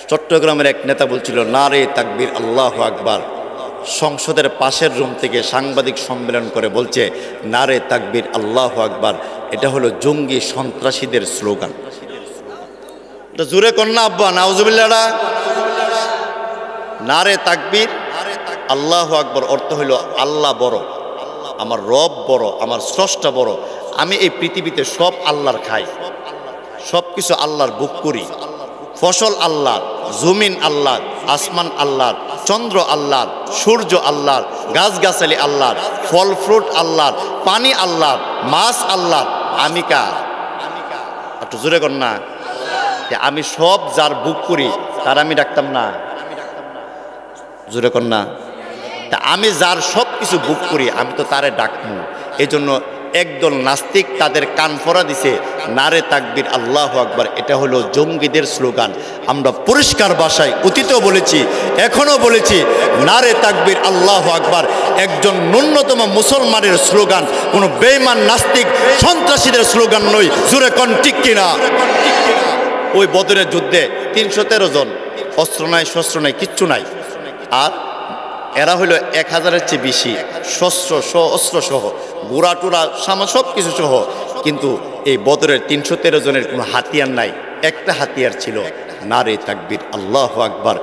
চট্টগ্রামের এক নেতা বলছিল নারে তাকবীর আল্লাহু আকবার, সংসদের পাশের রুম থেকে সাংবাদিক সম্মেলন করে বলছে নারে তাকবীর আল্লাহু আকবার, এটা হলো জঙ্গি সন্ত্রাসীদের স্লোগান। এটা জোরে কন্যা আব্বা নাউজুবিল্লাহ। নারে তাকবীর আল্লাহু আকবার অর্থ হলো আল্লাহ বড়, আমার রব বড়, আমার স্রষ্টা বড়, আমি এই পৃথিবীতে সব আল্লাহর খাই, সব কিছু আল্লাহর বুক করি, ফসল আল্লাহর, জমিন আল্লাহর, আসমান আল্লাহর, চন্দ্র আল্লাহর, সূর্য আল্লাহর, গাছগাছালি আল্লাহর, ফল ফ্রুট আল্লাহর, পানি আল্লাহর, মাছ আল্লাহর, আমি কার? একটু জোরে কর না, যে আমি সব যার বুক করি তার আমি ডাকতাম না? জোরে কর না। তা আমি যার সব কিছু বুক করি আমি তো তারে ডাকবো। এই জন্য একদল নাস্তিক তাদের কান ফোড়া দিছে নারে তাকবীর আল্লাহু আকবার, এটা হলো জঙ্গিদের স্লোগান। আমরা পরিষ্কার ভাষায় অতীতেও বলেছি, এখনো বলেছি, নারে তাকবীর আল্লাহু আকবার একজন ন্যূনতম মুসলমানের স্লোগান, কোনো বেঈমান নাস্তিক সন্ত্রাসীদের স্লোগান নয়। জোরে কোন ঠিক কিনা? ওই বদরের যুদ্ধে 313 জন, অস্ত্র নাই শস্ত্র নাই কিচ্ছু নাই, আর এরা হইল 1000-এর চেয়ে বেশি, শস্ত্র সহ অস্ত্র সহ গোড়া টুরা সব কিছু সহ, কিন্তু এই বদরের 313 জনের কোনো হাতিয়ার নাই, একটা হাতিয়ার ছিল নারে তাকবীর আল্লাহু আকবার।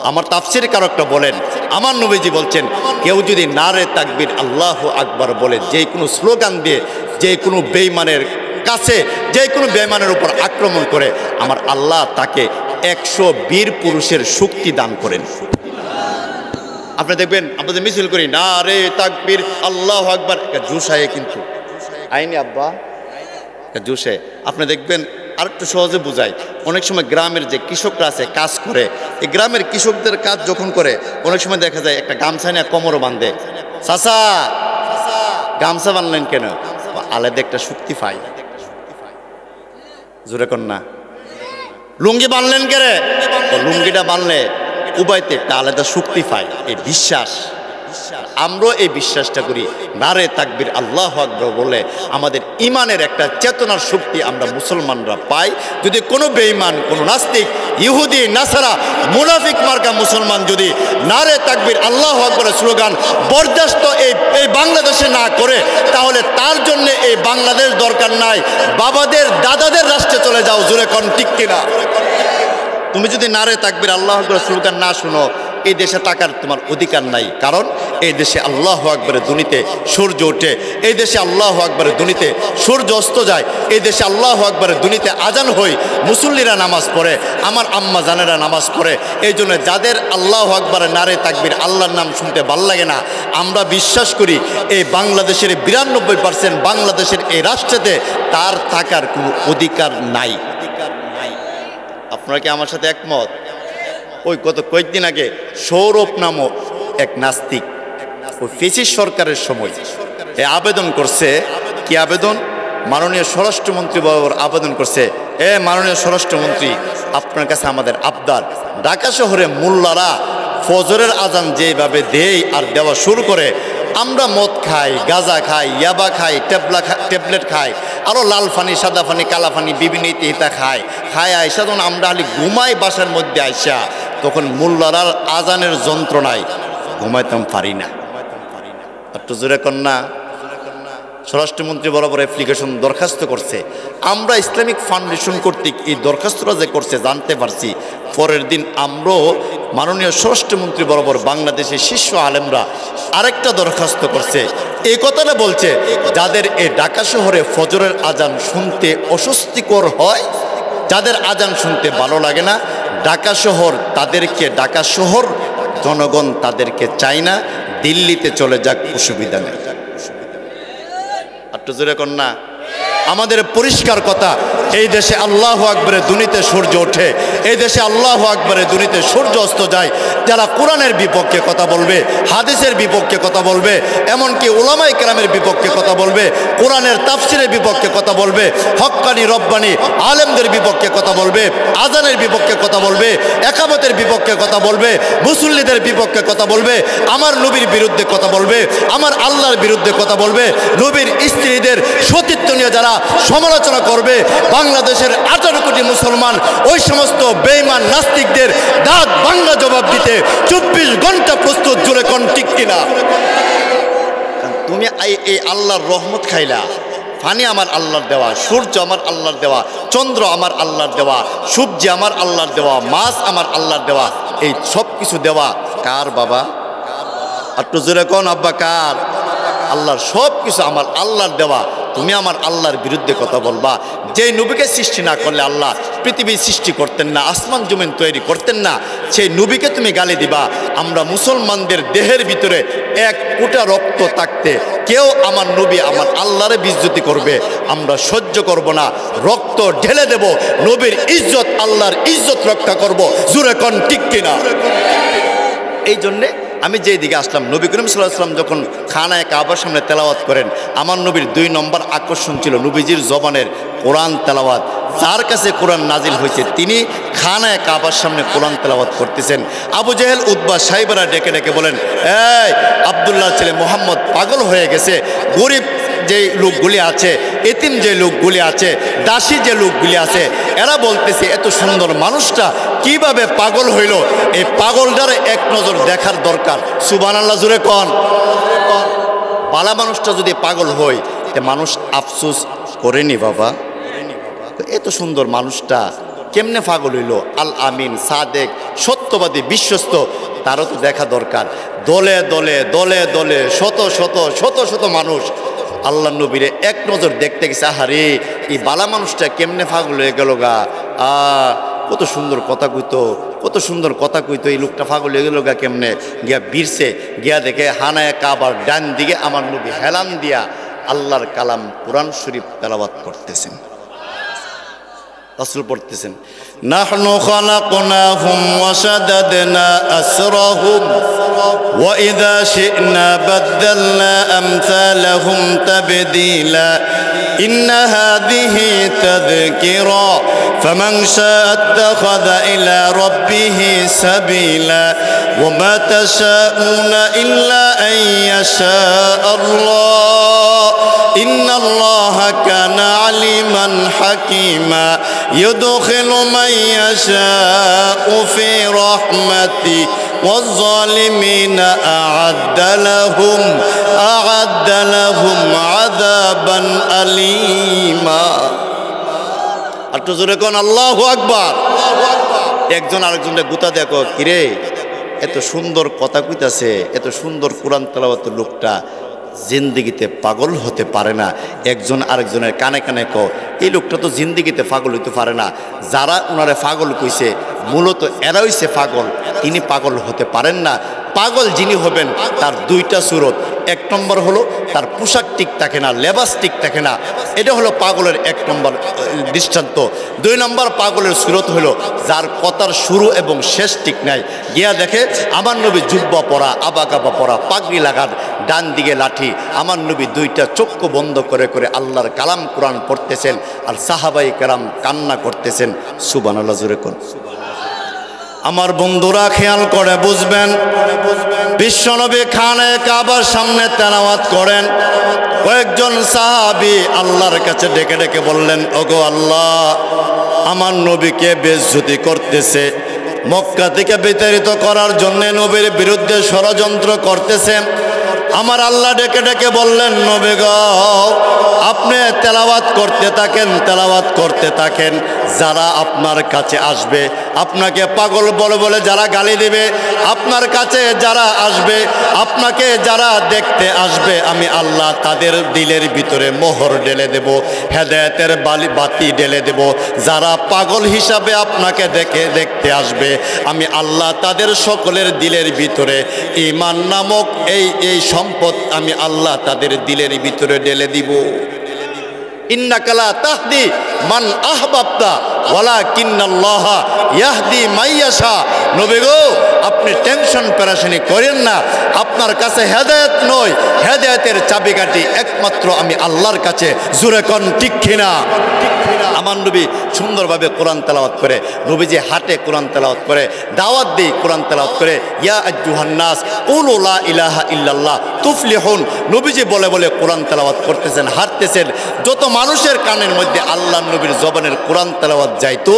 আমার তাফসীরে কারকটা বলেন, আমার নবীজি বলছেন কেউ যদি নারে তাকবীর আল্লাহু আকবার বলে, যে কোনো স্লোগান দিয়ে যে কোনো বেঈমানের কাছে, যে কোনো বেঈমানের উপর আক্রমণ করে, আমার আল্লাহ তাকে 100 বীর পুরুষের শক্তি দান করেন। আপনি দেখবেন আমরা যে মিছিল করি নারে তাকবীর আল্লাহু আকবার, জুসায় কিন্তু আইনি আব্বা জুসে। আপনি দেখবেন আরেকটু সহজে বুঝাই, অনেক সময় গ্রামের যে কৃষকরা আছে কাজ করে, এই গ্রামের কৃষকদের কাজ যখন করে অনেক সময় দেখা যায় একটা গামছা নিয়ে কোমরও বাঁধে, চাচা গামছা বানলেন কেন? আলাদা একটা শক্তি পাই। জোরে কর না। লুঙ্গি বানলেন কে রে? লুঙ্গিটা বানলে উভয়তে একটা আলাদা শক্তি পায়, এই বিশ্বাস। আমরাও এই বিশ্বাসটা করি, নারে তাকবীর আল্লাহু আকবার বলে আমাদের ইমানের একটা চেতনার শক্তি আমরা মুসলমানরা পাই। যদি কোনো বেঈমান, কোনো নাস্তিক, ইহুদি, নাসারা, মুনাফিক মার্কা মুসলমান যদি নারে তাকবীর আল্লাহু আকবারের স্লোগান বরদাস্ত এই বাংলাদেশে না করে, তাহলে তার জন্য এই বাংলাদেশ দরকার নাই, বাবাদের দাদাদের রাষ্ট্রে চলে যাও। জোরে কোন ঠিক কিনা? তুমি যদি নারে তাকবীর আল্লাহু আকবার স্লোগান না শুনো, এই দেশে থাকার তোমার অধিকার নাই। কারণ এই দেশে আল্লাহু আকবারের ধ্বনিতে সূর্য ওঠে, এই দেশে আল্লাহু আকবারের ধ্বনিতে সূর্য অস্ত যায়, এই দেশে আল্লাহু আকবারের ধ্বনিতে আজান হয়, মুসল্লিরা নামাজ পড়ে, আমার আম্মা জানেরা নামাজ পড়ে। এই জন্য যাদের আল্লাহু আকবারের নারে তাকবীর আল্লাহর নাম শুনতে ভাল লাগে না, আমরা বিশ্বাস করি এই বাংলাদেশের 92% বাংলাদেশের এই রাষ্ট্রেতে তার থাকার কোনো অধিকার নাই। আপনারা কি আমার সাথে একমত? ওই গত কয়েকদিন আগে সৌরভ নামক এক নাস্তিক ওই ফেসিস সরকারের সময় আবেদন করছে। কি আবেদন? মাননীয় স্বরাষ্ট্রমন্ত্রী বাবুর আবেদন করছে, মাননীয় স্বরাষ্ট্রমন্ত্রী, আপনার কাছে আমাদের আবদার, ঢাকা শহরে মোল্লারা ফজরের আজান যেভাবে দেয় আর দেওয়া শুরু করে, আমরা মদ খাই, গাঁজা খাই, ইয়াবা খাই, ট্যাবলেট খাই, আরও লাল ফানি, সাদা ফানি, কালা ফানি, বিভিন্ন ইতা খাই আইসা যখন আমরা খালি ঘুমাই বাসার মধ্যে আইসা, তখন মোল্লারার আজানের যন্ত্রণায় ঘুমাইতাম পারি না। একটু জোরে কন্যা। স্বরাষ্ট্রমন্ত্রী বরাবর অ্যাপ্লিকেশন দরখাস্ত করছে। আমরা ইসলামিক ফাউন্ডেশন কর্তৃক এই দরখাস্তটা যে করছে জানতে পারছি, পরের দিন আমরাও মাননীয় স্বরাষ্ট্রমন্ত্রী বরাবর বাংলাদেশের শীর্ষ আলেমরা আরেকটা দরখাস্ত করছে। এই কথাটা বলছে, যাদের এই ঢাকা শহরে ফজরের আজান শুনতে অস্বস্তিকর হয়, যাদের আজান শুনতে ভালো লাগে না, ঢাকা শহর তাদেরকে, ঢাকা শহর জনগণ তাদেরকে চায় না, দিল্লিতে চলে যাক, অসুবিধা নেই। একটু জোরে কন্যা। আমাদের পরিষ্কার কথা, এই দেশে আল্লাহু আকবরের ধ্বনিতে সূর্য ওঠে, এই দেশে আল্লাহু আকবরের ধ্বনিতে সূর্য অস্ত যায়। যারা কোরআনের বিপক্ষে কথা বলবে, হাদিসের বিপক্ষে কথা বলবে, এমনকি উলামায়ে কেরামের বিপক্ষে কথা বলবে, কোরআনের তাফসিরের বিপক্ষে কথা বলবে, হক্কানি রব্বানি আলেমদের বিপক্ষে কথা বলবে, আজানের বিপক্ষে কথা বলবে, একামতের বিপক্ষে কথা বলবে, মুসল্লিদের বিপক্ষে কথা বলবে, আমার নবীর বিরুদ্ধে কথা বলবে, আমার আল্লাহর বিরুদ্ধে কথা বলবে, নবীর স্ত্রীদের সতীত্ব নিয়ে যারা সমালোচনা করবে, বাংলাদেশের 18 কোটি মুসলমান ওই সমস্ত বেঈমান নাস্তিকদের দাঁত ভাঙা জবাব দিতে 24 ঘন্টা প্রস্তুত। জুড়ে কোন ঠিক কিনা? তুমি এই আল্লাহর রহমত খাইলা, পানি আমার আল্লাহর দেওয়া, সূর্য আমার আল্লাহর দেওয়া, চন্দ্র আমার আল্লাহর দেওয়া, সূর্য আমার আল্লাহর দেওয়া, মাছ আমার আল্লাহর দেওয়া, এই সব কিছু দেওয়া কার বাবা? একটু জোরে কোন আব্বা কার? আল্লাহর। সব কিছু আমার আল্লাহর দেওয়া, তুমি আমার আল্লাহর বিরুদ্ধে কথা বলবা? যে নবীকে সৃষ্টি না করলে আল্লাহ পৃথিবীর সৃষ্টি করতেন না, আসমান জমিন তৈরি করতেন না, সেই নবীকে তুমি গালি দিবা? আমরা মুসলমানদের দেহের ভিতরে এক ফোঁটা রক্ত থাকতে কেউ আমার নবী আমার আল্লাহরে বিজ্জতি করবে, আমরা সহ্য করব না, রক্ত ঢেলে দেব, নবীর ইজ্জত আল্লাহর ইজ্জত রক্ষা করব। জোরে কোন ঠিক কিনা? এই জন্যে আমি যেই দিকে আসলাম, নবী করিম সাল্লাল্লাহু আলাইহি ওয়াসাল্লাম যখন খানায়ে কাবার সামনে তেলাওয়াত করেন, আমার নবীর 2 নম্বর আকর্ষণ ছিল নবীজির জবানের কোরআন তেলাওয়াত। যার কাছে কোরআন নাজিল হয়েছে তিনি খানায়ে কাবার সামনে কোরআন তেলাওয়াত করতেছেন। আবু জেহেল, উতবা, সাইবারা ডেকে ডেকে বলেন, এই আব্দুল্লাহ ছেলে মোহাম্মদ পাগল হয়ে গেছে। গরিব যে লোকগুলি আছে, এতিম যে লোকগুলি আছে, দাসী যে লোকগুলি আছে, এরা বলতেছে এত সুন্দর মানুষটা কিভাবে পাগল হইল, এই পাগলটারে এক নজর দেখার দরকার। সুবহানাল্লাহ জোরে কোন। বালা মানুষটা যদি পাগল হয়, তে মানুষ আফসোস করেনি বাবা, এত সুন্দর মানুষটা কেমনে পাগল হইল? আল আমিন, সাদেক, সত্যবাদী, বিশ্বস্ত, তারও তো দেখা দরকার। দলে দলে দলে দলে শত শত শত শত মানুষ আল্লাহ নবীরে এক নজর দেখতে গেছে। আহারে এই বালা মানুষটা কেমনে পাগল হয়ে গেল গা, কত সুন্দর কথা কইতো, কত সুন্দর কথা কইতো, এই লোকটা পাগল হয়ে গেল গা কেমনে। গিয়া বীরছে, গিয়া দেখে হানায় কাবার ডান দিকে আমার নবী হেলান দিয়া আল্লাহর কালাম কোরআন শরীফ তেলাওয়াত করতেছেন, রাসূল পড়তেছেন, নাহনু খালাকনাহুম ওয়া শাদাদনা আসরাহুম ওয়া ইযা শি'না বাদদালনা আমসালাহুম তাবদীলা ইন্না হাযিহি তাযকিরা ফামান শা'a ইত্তাখাযা ইলা রাব্বিহি সাবিলা ওয়া মা তাশাউনা ইল্লা আন ইয়াশা'a আল্লাহ ইন্নাল্লাহা কানা আলিমান হাকীমা يدخل من يشاء في رحمته والظالمين أعد لهم عذابا أليما। একটু জোরে কোন আল্লাহু আকবার। একজন আরেকজনের গুতা দেখো, কিরে এত সুন্দর কথা কইতাছে, এত সুন্দর কোরআন তেলাওয়াতের লোকটা জিন্দিগিতে পাগল হতে পারে না। একজন আরেকজনের কানে কানে এই লোকটা তো জিন্দিগিতে পাগল হইতে পারে না। যারা ওনারে পাগল কইছে মূলত এরা হইছে পাগল, তিনি পাগল হতে পারেন না। পাগল যিনি হবেন তার 2টা সুরত। 1 নম্বর হলো তার পোশাক ঠিক থাকে না, লেবাস ঠিক থাকে না, এটা হলো পাগলের 1 নম্বর দৃষ্টান্ত। 2 নম্বর পাগলের সুরত হলো যার কথার শুরু এবং শেষ ঠিক নাই। গিয়া দেখে আমার নবী জুব্বা পরা, আবাকাবা পরা, পাগড়ি লাগান, ডান দিকে লাঠি, আমার নবী 2টা চক্ষু বন্ধ করে করে আল্লাহর কালাম কোরআন পড়তেছেন, আর সাহাবাই কেরাম কান্না করতেছেন। সুবহানাল্লাহ জোরে কোন। আমার বন্ধুরা খেয়াল করে বুঝবেন, বিশ্বনবী খানায়ে কাবার সামনে তেলাওয়াত করেন। কয়েকজন সাহাবী আল্লাহর কাছে ডেকে ডেকে বললেন, ওগো আল্লাহ, আমার নবীকে বেইজ্জতি করতেছে, মক্কা থেকে বিতাড়িত করার জন্য নবীর বিরুদ্ধে ষড়যন্ত্র করতেছে। আমার আল্লাহ ডেকে ডেকে বললেন, নবী গো আপনি তেলাওয়াত করতে থাকেন, যারা আপনার কাছে আসবে, আপনাকে পাগল বলে বলে যারা গালি দিবে, আপনার কাছে যারা আসবে, আপনাকে যারা দেখতে আসবে, আমি আল্লাহ তাদের দিলের ভিতরে মোহর ঢেলে দেব, হেদায়েতের বাতি ঢেলে দেব। যারা পাগল হিসাবে আপনাকে দেখতে আসবে, আমি আল্লাহ তাদের সকলের দিলের ভিতরে ঈমান নামক এই সম্পদ আমি আল্লাহ তাদের দিলের ভিতরে ঢেলে দিব। ইন্নাকা লা তাহদি মান আহবাবতা ওয়ালাকিন্নাল্লাহা ইয়াহদি মাইয়াশা। নবী গো আপনি টেনশন পেরেশানি করেন না, আপনার কাছে হেদায়েত নয়, হেদায়েতের চাবিকাঠি একমাত্র আমি আল্লাহর কাছে। জোরে কোন ঠিক কিনা? আমার নবী সুন্দরভাবে কোরআন তেলাওয়াত করে, নবীজি হাটে কোরআন তেলাওয়াত করে, দাওয়াত দিয়ে কোরআন তেলাওয়াত করে, ইয়া আইয়ুহান নাস কুলু লা ইলাহা ইল্লাল্লাহ তুফলিহুন। নবীজি বলে বলে কোরআন তেলাওয়াত করতেছেন, হাঁটতেছেন। যত মানুষের কানের মধ্যে আল্লাহ নবীর জবানের কোরআন তেলাওয়াত যাইতো,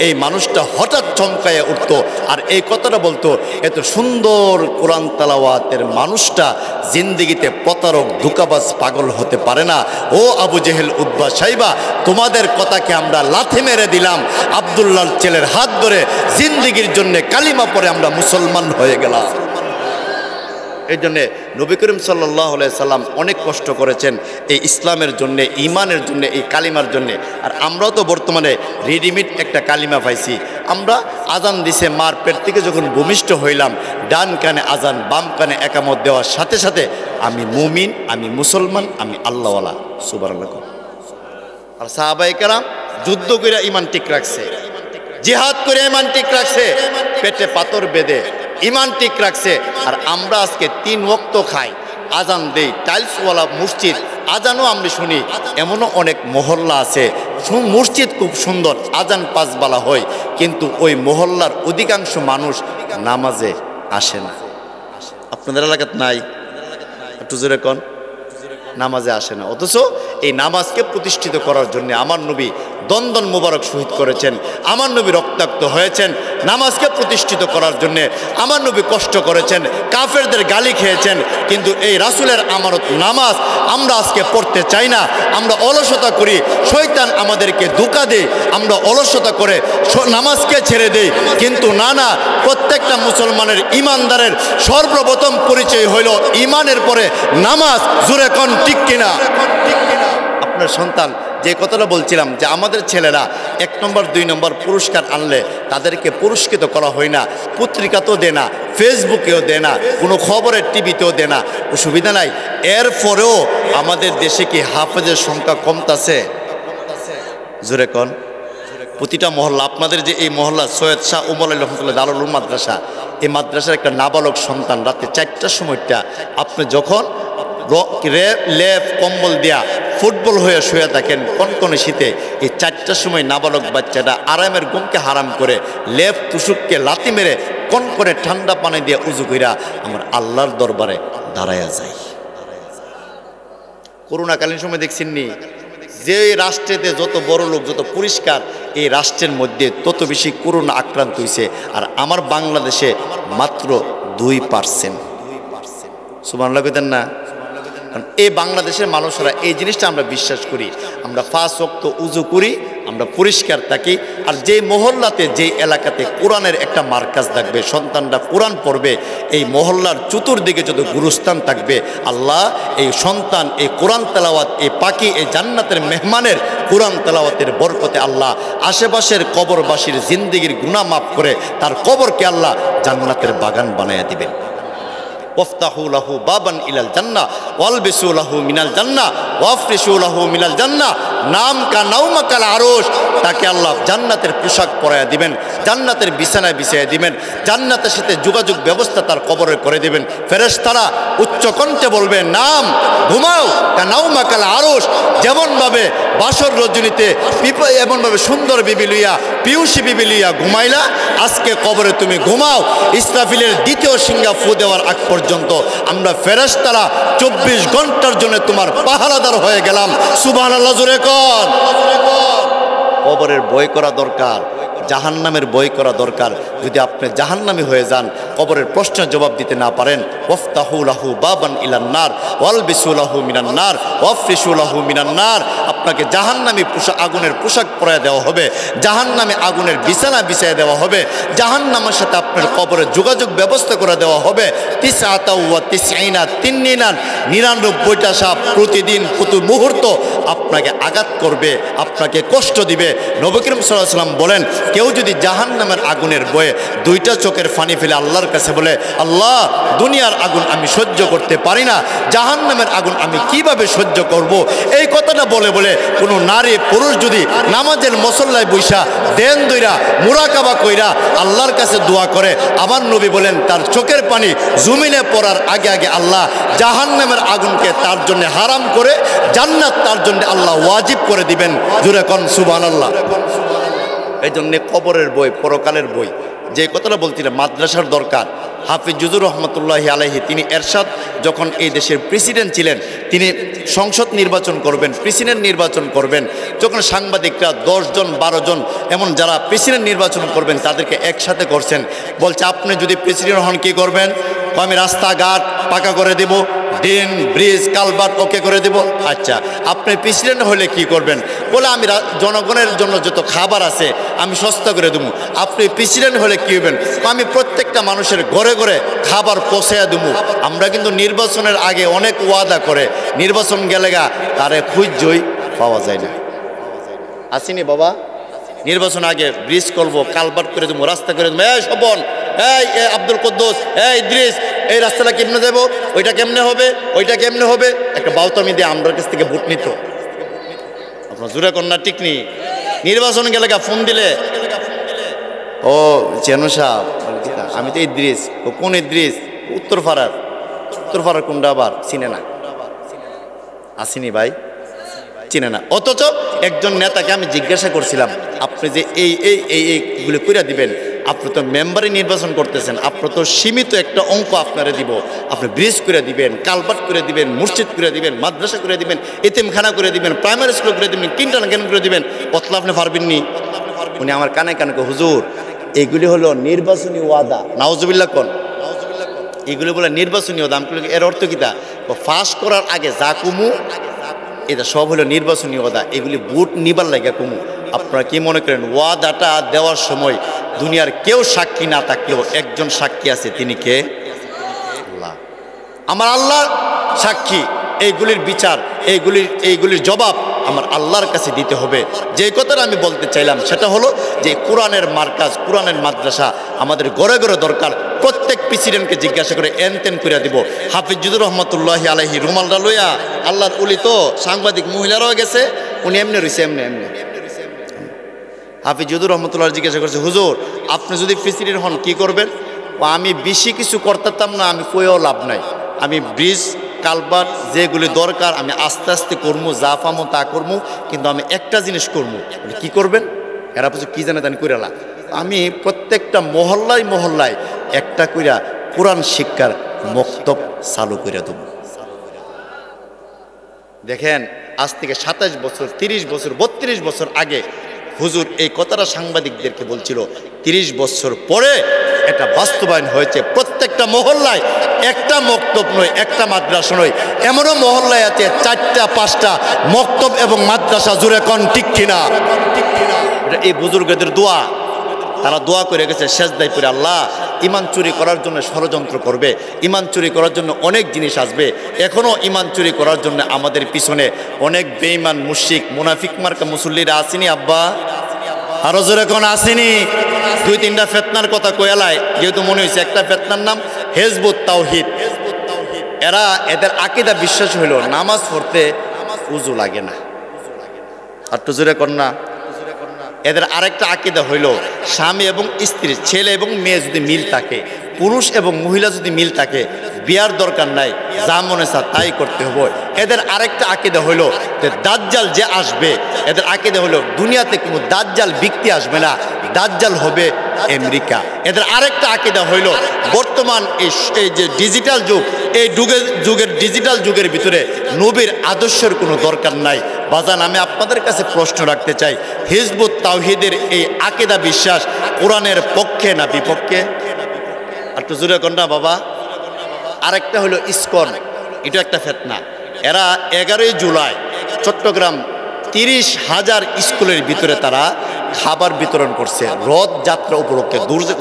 এই মানুষটা হঠাৎ চমকায়ে উঠতো আর এই কথাটা বলতো, এত সুন্দর কোরআন তেলাওয়াতের মানুষটা জিন্দেগিতে প্রতারক ধোঁকাবাজ পাগল হতে পারে না। ও আবু জেহেল উতবা সাইবা, তোমাদের কথাকে আমরা লাথি মেরে দিলাম, আব্দুল্লাহর ছেলের হাত ধরে জিন্দেগির জন্য কালিমা পড়ে আমরা মুসলমান হয়ে গেলাম। এই জন্যে নবী করিম সাল্লাল্লাহু আলাইহি সাল্লাম অনেক কষ্ট করেছেন এই ইসলামের জন্যে, ইমানের জন্যে, এই কালিমার জন্যে। আর আমরাও তো বর্তমানে রেডিমেড একটা কালিমা পাইছি। আমরা আজান দিছে, মার পেট থেকে যখন ভূমিষ্ঠ হইলাম, ডান কানে আজান বাম কানে একামত দেওয়ার সাথে সাথে আমি মুমিন, আমি মুসলমান, আমি আল্লাহওয়ালা। সুবহানাল্লাহ। আর সাহাবায়ে কেরাম যুদ্ধ করে ইমান ঠিক রাখছে, জিহাদ করে ইমান ঠিক রাখছে, পেটে পাথর বেঁধে ইমান ঠিক রাখছে। আর আমরা আজকে 3 ওয়াক্ত খাই, আজান দেই, টাইলসওয়ালা মসজিদ, আজানও আমরা শুনি। এমনও অনেক মহল্লা আছে, মসজিদ খুব সুন্দর, আজান 5 বেলা হয়, কিন্তু ওই মহল্লার অধিকাংশ মানুষ নামাজে আসে না। আপনাদের এলাকাত নাই? একটু জোরে কোন। নামাজে আসে না, অথচ এই নামাজকে প্রতিষ্ঠিত করার জন্য আমার নবী দন্দন মুবারক শহীদ করেছেন, আমার নবী রক্তাক্ত হয়েছেন। নামাজকে প্রতিষ্ঠিত করার জন্য আমার নবী কষ্ট করেছেন, কাফেরদের গালি খেয়েছেন। কিন্তু এই রাসূলের আমানত নামাজ আমরা আজকে পড়তে চাই না, আমরা অলসতা করি, শয়তান আমাদেরকে ধোঁকা দেয়, আমরা অলসতা করে নামাজকে ছেড়ে দেই। কিন্তু না, প্রত্যেকটা মুসলমানের ইমানদারের সর্বপ্রথম পরিচয় হইল ইমানের পরে নামাজ। জোরে কোন ঠিক কিনা? আপনার সন্তান, যে কথাটা বলছিলাম যে আমাদের ছেলেরা 1 নম্বর 2 নম্বর পুরস্কার আনলে তাদেরকে পুরস্কৃত করা হয় না, পত্রিকাতেও দেয় না, ফেসবুকেও দেয় না, কোনো খবরের টিভিতেও দেয় না, অসুবিধা নাই। এরপরেও আমাদের দেশে কি হাফেজের সংখ্যা কমতাছে? জোরে কোন। প্রতিটা মহল্লা, আপনাদের যে এই মহল্লা সৈয়দ শাহ উমর আলী রহমতুল্লাহ দারুল উলুম মাদ্রাসা, এই মাদ্রাসার একটা নাবালক সন্তান রাতে 4টার সময়টা আপনি যখন লেপ কম্বল দিয়া ফুটবল হয়ে শুয়ে থাকেন কনকনে শীতে, এই 4টার সময় নাবালক বাচ্চাটা আরামের ঘুমকে হারাম করে লেপ তুষুককে লাথি মেরে কনকনে ঠান্ডা পানি দিয়ে উজু কইরা আমার আল্লাহর দরবারে দাঁড়ায়া যায়। করোনাকালীন সময় দেখছেননি, যে রাষ্ট্রেতে যত বড় লোক, যত পরিষ্কার, এই রাষ্ট্রের মধ্যে তত বেশি করোনা আক্রান্ত হয়েছে। আর আমার বাংলাদেশে মাত্র 2%। সুবহানাল্লাহ কইতেন না? কারণ এই বাংলাদেশের মানুষরা এই জিনিসটা আমরা বিশ্বাস করি, আমরা 5 ওয়াক্ত উজু করি, আমরা পরিষ্কার থাকি। আর যেই মহল্লাতে, যেই এলাকাতে কোরআনের একটা মার্কাজ থাকবে, সন্তানরা কোরআন পড়বে, এই মহল্লার চতুর্দিকে যত গুরুস্থান থাকবে, আল্লাহ এই সন্তান, এই কোরআন তেলাওয়াত, এই পাখি, এই জান্নাতের মেহমানের কোরআন তেলাওয়াতের বরকতে আল্লাহ আশেপাশের কবরবাসীর জিন্দেগির গুনাহ মাফ করে তার কবরকে আল্লাহ জান্নাতের বাগান বানায়া দিবেন। ওয়াফতাহু লাহু বাবান ইলাল জান্নাহ ওয়ালবিসু লাহু মিনাল জান্নাহ ওয়াফরিশু লাহু মিনাল জান্নাহ নাম কা নাউমাকাল আরশ। তাকে আল্লাহ জান্নাতের পোশাক পরায়া দিবেন, জান্নাতের বিছানায় বিছাইয়া দিবেন, জান্নাতের সাথে যোগাযোগ ব্যবস্থা তার কবরে করে দিবেন। ফেরেশতারা উচ্চ কণ্ঠে বলবে, নাম ঘুমাও কা নাউমাকাল আরশ। যেমনভাবে বাসর রজনীতে এমনভাবে সুন্দর বিবি লইয়া, পিয়ুষী বিবি লইয়া ঘুমাইলা, আজকে কবরে তুমি ঘুমাও। ইসরাফিলের দ্বিতীয় সিংহা ফু দেওয়ার আগ পর্যন্ত আমরা ফেরেশতারা 24 ঘন্টার জন্য তোমার পাহারাদার হয়ে গেলাম। সুবহানাল্লাহ জোরে কর। কবরের ভয় করা দরকার। জাহান্নামের ভয় করা দরকার। যদি আপনি জাহান্নামী হয়ে যান, কবরের প্রশ্নের জবাব দিতে না পারেন, ওয়াফতাহু লাহু বাবান ইলান্নার ওয়ালবিসু লাহু মিনান্নার ওয়াফরিশু লাহু মিনান্নার। আপনাকে জাহান্নামী আগুনের পোশাক পরায় দেওয়া হবে, জাহান্নামে আগুনের বিছানা বিছায় দেওয়া হবে, জাহান্নামের সাথে আপনার কবরের যোগাযোগ ব্যবস্থা করে দেওয়া হবে। 99টা সাপ প্রতিদিন প্রতি মুহূর্ত আপনাকে আঘাত করবে, আপনাকে কষ্ট দিবে। নবী করিম সাল্লাল্লাহু আলাইহি ওয়াসাল্লাম বলেন, কেউ যদি জাহান্নামের আগুনের ভয়ে 2টা চোখের পানি ফেলে আল্লাহর কাছে বলে, আল্লাহ দুনিয়ার আগুন আমি সহ্য করতে পারি না, জাহান্নামের আগুন আমি কিভাবে সহ্য করব, এই কথাটা বলে বলে কোনো নারী পুরুষ যদি নামাজের মুসল্লায় বৈশা দেন দইরা মুরাকাবা কইরা আল্লাহর কাছে দোয়া করে, আমার নবী বলেন তার চোখের পানি জমিনে পড়ার আগে আগে আল্লাহ জাহান্নামের আগুনকে তার জন্য হারাম করে জান্নাত তার জন্য আল্লাহ ওয়াজিব করে দিবেন। জোরে কোন সুবহানাল্লাহ। এই জন্যে কবরের বই, পরকালের বই, যে কথাটা বলছিলাম মাদ্রাসার দরকার। হাফিজ জুজুর রহমতুল্লাহি আলাইহি তিনি এরশাদ যখন এই দেশের প্রেসিডেন্ট ছিলেন, তিনি সংসদ নির্বাচন করবেন, প্রেসিডেন্ট নির্বাচন করবেন, যখন সাংবাদিকরা 10 জন 12 জন এমন যারা প্রেসিডেন্ট নির্বাচন করবেন তাদেরকে একসাথে করছেন, বলছে আপনি যদি প্রেসিডেন্ট হন কী করবেন? আমি রাস্তাঘাট পাকা করে দেব, ড্রেন ব্রিজ কালভার্ট ওকে করে দেব। আচ্ছা, আপনি প্রেসিডেন্ট হলে কি করবেন? বলে আমি জনগণের জন্য যত খাবার আছে আমি সস্তা করে দেবো। আপনি প্রেসিডেন্ট হলে কী হবেন? আমি প্রত্যেকটা মানুষের ঘরে ঘরে খাবার পৌঁছাইয়া দেবো। আমরা কিন্তু নির্বাচনের আগে অনেক ওয়াদা করে, নির্বাচন গেলেগা তারে খুঁজই পাওয়া যায় না। আসিনি বাবা, নির্বাচন আগে ব্রিজ করবো, কালভার্ট করে দেবো, রাস্তা করে দেবো। এই শোভন, এই আব্দুল কুদ্দুস, এই ইদ্রিস, এই রাস্তাটা কেমনে দেবো, ওইটা কেমনে হবে, ওইটা কেমনে হবে, একটা বাউতামি দিয়ে আমরা কাছ থেকে ভোট নিত। আপনার জোরে কন্যা ঠিক নেই। নির্বাচন গেলে ফোন দিলে, ও চেনো সাহেব, আমি তো ইদ্রিস। ও কোন ইদ্রিস? উত্তরপাড়ার। উত্তরপাড়ার কোনটা আবার চিনে না? আসিনি ভাই, চিনে না। অথচ একজন নেতাকে আমি জিজ্ঞাসা করছিলাম, আপনি যে এইগুলো করে দিবেন, আপনি তো মেম্বারে নির্বাচন করতেছেন, আপনি তো সীমিত একটা অঙ্ক আপনারা দিব, আপনি ব্রিজ করে দিবেন, কালভার্ট করে দিবেন, মসজিদ করে দিবেন, মাদ্রাসা করে দিবেন, এতিমখানা করে দিবেন, প্রাইমারি স্কুল করে দিবেন, কিন্টানা জ্ঞান করে দিবেন, কতলা আপনি পারবেননি? উনি আমার কানে কানে হুজুর এগুলি হলো নির্বাচনী ওয়াদা। নাউজুবিল্লাহ কোন, এগুলি বলে নির্বাচনী ওয়াদা। আমি এর অর্থ কি? তা ফাঁস করার আগে যা কুমু এটা সব হলো নির্বাচনী ওয়াদা, এগুলি ভোট নিবার লাগে কুমু। আপনারা কি মনে করেন ওয়াদাটা দেওয়ার সময় দুনিয়ার কেউ সাক্ষী না থাকলেও একজন সাক্ষী আছে, তিনি কে? আল্লাহ। আমার আল্লাহ সাক্ষী। এইগুলির বিচার, এইগুলির জবাব আমার আল্লাহর কাছে দিতে হবে। যে কথাটা আমি বলতে চাইলাম সেটা হলো যে কোরআনের মার্কাজ, কোরআনের মাদ্রাসা আমাদের ঘরে ঘরে দরকার। প্রত্যেক প্রেসিডেন্টকে জিজ্ঞাসা করে এনতেন করে দিব। হাফিজ জুজুর রহমতুল্লাহি আলাইহি রুমালটা লইয়া, আল্লাহর উলি তো সাংবাদিক মহিলারাও গেছে, উনি এমনি রয়েছে এমনি। হাফিজ জুজুর রহমতুল্লাহ জিজ্ঞাসা করছে, হুজুর আপনি যদি প্রেসিডেন্ট হন কি করবেন? আমি বেশি কিছু করতাম না, আমি কইও লাভ নাই, আমি ব্রিজ কালভার্ট যেগুলি দরকার আমি আস্তে আস্তে করবো, যা পামো তা করবো, কিন্তু আমি একটা জিনিস করবো। কি করবেন? এরা বলছে কি জানে তানি কইরালা, আমি প্রত্যেকটা মহল্লায় মহল্লায় একটা কইরা কোরআন শিক্ষার মক্তব চালু করে দেব। দেখেন আজ থেকে 27 বছর 30 বছর 32 বছর আগে হুজুর এই কথাটা সাংবাদিকদেরকে বলছিল, 30 বছর পরে এটা বাস্তবায়ন হয়েছে। প্রত্যেকটা মহল্লায় একটা মক্তব নয়, একটা মাদ্রাসা নয়, এমনও মহল্লায় আছে 4টা 5টা মক্তব এবং মাদ্রাসা। জুড়ে কোন ঠিক কিনা? এই বুজুর্গদের দোয়া, তারা দোয়া করে গেছে সেজদায় পড়ে, আল্লাহ ইমান চুরি করার জন্য ষড়যন্ত্র করবে, ইমান চুরি করার জন্য অনেক জিনিস আসবে, এখনও ইমান চুরি করার জন্য আমাদের পিছনে অনেক বেঈমান মুশরিক মুনাফিক মার্কা মুসল্লিরা আসেনি আব্বা? আরো জোরে কোন আসেনি? 2-3টা ফেতনার কথা কয়ালায় যেহেতু মনে হয়েছে, একটা ফেতনার নাম হিজবুত তাওহীদ। এদের আকীদা বিশ্বাস হইল নামাজ পড়তে উযু লাগে না। আর তো জোরে কোন না। এদের আরেকটা আকীদা হইল স্বামী এবং স্ত্রী, ছেলে এবং মেয়ে যদি মিল থাকে, পুরুষ এবং মহিলা যদি মিল থাকে, বিয়ার দরকার নাই, যা মনে চায় তাই করতে হবে। এদের আরেকটা আকীদা হইল যে দাজ্জাল যে আসবে, এদের আকীদা হইল দুনিয়াতে কোনো দাজ্জাল ব্যক্তি আসবে না, দাজ্জাল হবে আমেরিকা। এদের আরেকটা আকীদা হইল বর্তমান এই যে ডিজিটাল যুগ, এই যুগের ডিজিটাল যুগের ভিতরে নবীর আদর্শের কোনো দরকার নাই। বাজান আমি আপনাদের কাছে প্রশ্ন রাখতে চাই, হিজবুত তাওহীদের এই আকীদা বিশ্বাস কোরআনের পক্ষে না বিপক্ষে? আর একটু জোরে কর না বাবা। আরেকটা হলো ইসকন, এটা একটা ফিতনা। এরা 11ই জুলাই চট্টগ্রাম 30,000 স্কুলের ভিতরে তারা খাবার বিতরণ করছে রথযাত্রা উপলক্ষে,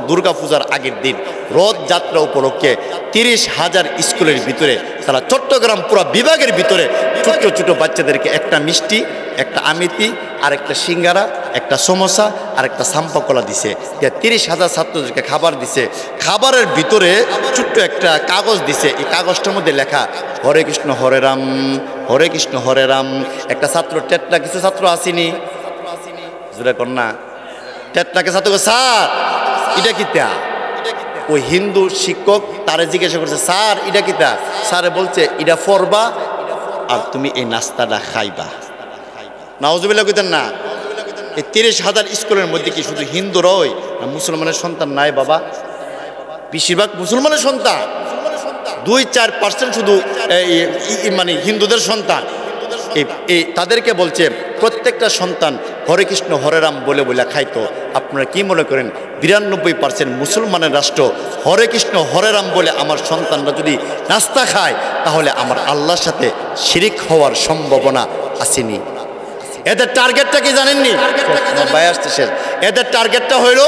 দুর্গা পূজার আগের দিন রথযাত্রা উপলক্ষে 30,000 স্কুলের ভিতরে তারা চট্টগ্রাম পুরো বিভাগের ভিতরে ছোট্ট ছোট বাচ্চাদেরকে একটা মিষ্টি, একটা আমিতি, আর একটা সিঙ্গারা, একটা সমোসা আর একটা সাম্পা কলা দিছে। 30,000 ছাত্রদেরকে খাবার দিছে। খাবারের ভিতরে ছোট্ট একটা কাগজ দিছে, এই কাগজটার মধ্যে লেখা হরে কৃষ্ণ হরে রাম, হরে কৃষ্ণ হরে রাম। একটা ছাত্র টেট্টা, কিছু ছাত্র আসেনি জোরে কর না, টেট্টাকে ছাত্র স্যার এটা কিতা? ওই হিন্দু শিক্ষক তারে জিজ্ঞাসা করছে স্যার এটা কিতা? স্যারে বলছে এটা পড়বা আর তুমি এই নাস্তাটা খাইবা। নাউজুবিল্লাহ কইতেন না। এই 30,000 স্কুলের মধ্যে কি শুধু হিন্দুরই না মুসলমানের সন্তান নাই বাবা? বেশিরভাগ মুসলমানের সন্তান, 2-4% শুধু মানে হিন্দুদের সন্তান। এই তাদেরকে বলছে প্রত্যেকটা সন্তান হরে কৃষ্ণ হরে রাম বলে বলে খাইতো। আপনারা কি মনে করেন 92% মুসলমানের রাষ্ট্র হরে কৃষ্ণ হরে রাম বলে আমার সন্তানরা যদি নাস্তা খায় তাহলে আমার আল্লাহর সাথে শিরিক হওয়ার সম্ভাবনা আসেনি? এদের টার্গেটটা কি জানেননি? এদের টার্গেটটা হইল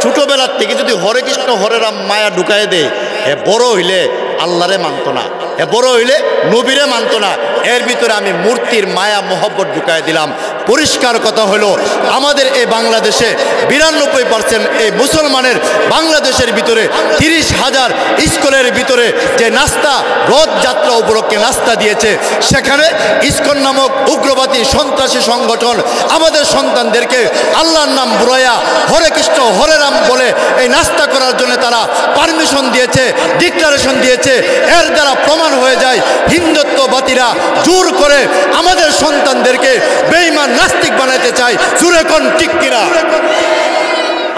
ছোটবেলার থেকে যদি হরে কৃষ্ণ হরে রাম মায়া ঢুকায় দেয়, এ বড় হইলে আল্লাহরে মানত না, এ বড় হইলে নবীরে মানত না, এর ভিতরে আমি মূর্তির মায়া মোহব্বত ঢুকায় দিলাম। পরিষ্কার কথা হলো আমাদের এই বাংলাদেশে 92% এই মুসলমানের বাংলাদেশের ভিতরে 30,000 স্কুলের ভিতরে যে নাস্তা রথযাত্রা উপলক্ষে নাস্তা দিয়েছে, সেখানে ইসকন নামক উগ্রবাদী সন্ত্রাসী সংগঠন আমাদের সন্তানদেরকে আল্লাহর নাম বুড়াইয়া হরে কৃষ্ণ হরে রাম বলে এই নাস্তা করার জন্য তারা পারমিশন দিয়েছে, ডিক্লারেশন দিয়েছে। এর দ্বারা প্রমাণ হয়ে যায় হিন্দুত্ববাদীরা জোর করে আমাদের সন্তানদেরকে বেঈমান নাস্তিক বানাইতে চায়। জোরে কোন ঠিক কিনা?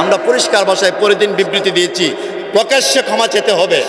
আমরা পরিষ্কার ভাষায় পরদিন বিবৃতি দিয়েছি, প্রকাশ্যে ক্ষমা চেতে হবে।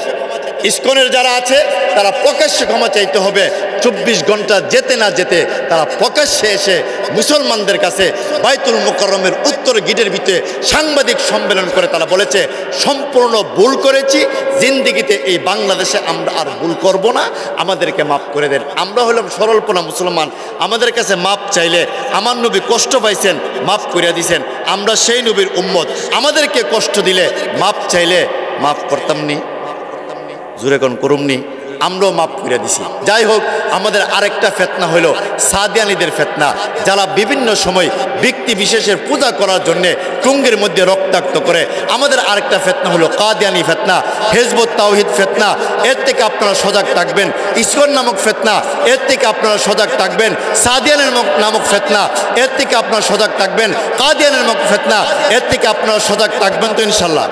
ইসকনের যারা আছে তারা প্রকাশ্যে ক্ষমা চাইতে হবে। 24 ঘন্টা যেতে না যেতে তারা প্রকাশ্যে এসে মুসলমানদের কাছে বাইতুল মুকাররমের উত্তর গেটের ভিতরে সাংবাদিক সম্মেলন করে তারা বলেছে সম্পূর্ণ ভুল করেছি, জিন্দেগিতে এই বাংলাদেশে আমরা আর ভুল করব না, আমাদেরকে মাফ করে দেন। আমরা হলাম সরলপনা মুসলমান, আমাদের কাছে মাফ চাইলে আমার নবী কষ্ট পাইছেন, মাফ করিয়া দিয়েছেন। আমরা সেই নবীর উম্মত, আমাদেরকে কষ্ট দিলে মাফ চাইলে মাফ করতাম নি? জোরে কোন করুমনি? আমরাও মাফ করে দিছি। যাই হোক, আমাদের আরেকটা ফিতনা হলো সাদিয়ানীদের ফিতনা, যারা বিভিন্ন সময় ব্যক্তি বিশেষের পূজা করার জন্য টুঙ্গের মধ্যে রক্তাক্ত করে। আমাদের আরেকটা ফিতনা হলো কাদিয়ানী ফিতনা, হিজবুত তাওহীদ ফিতনা। এর থেকে আপনারা সজাগ থাকবেন। ইসকন নামক ফিতনা, এর থেকে আপনারা সজাগ থাকবেন। সাদিয়ানের নামক ফিতনা, এর থেকে আপনারা সজাগ থাকবেন। কাদিয়ানের নামক ফিতনা, এর থেকে আপনারা সজাগ থাকবেন তো ইনশাল্লাহ?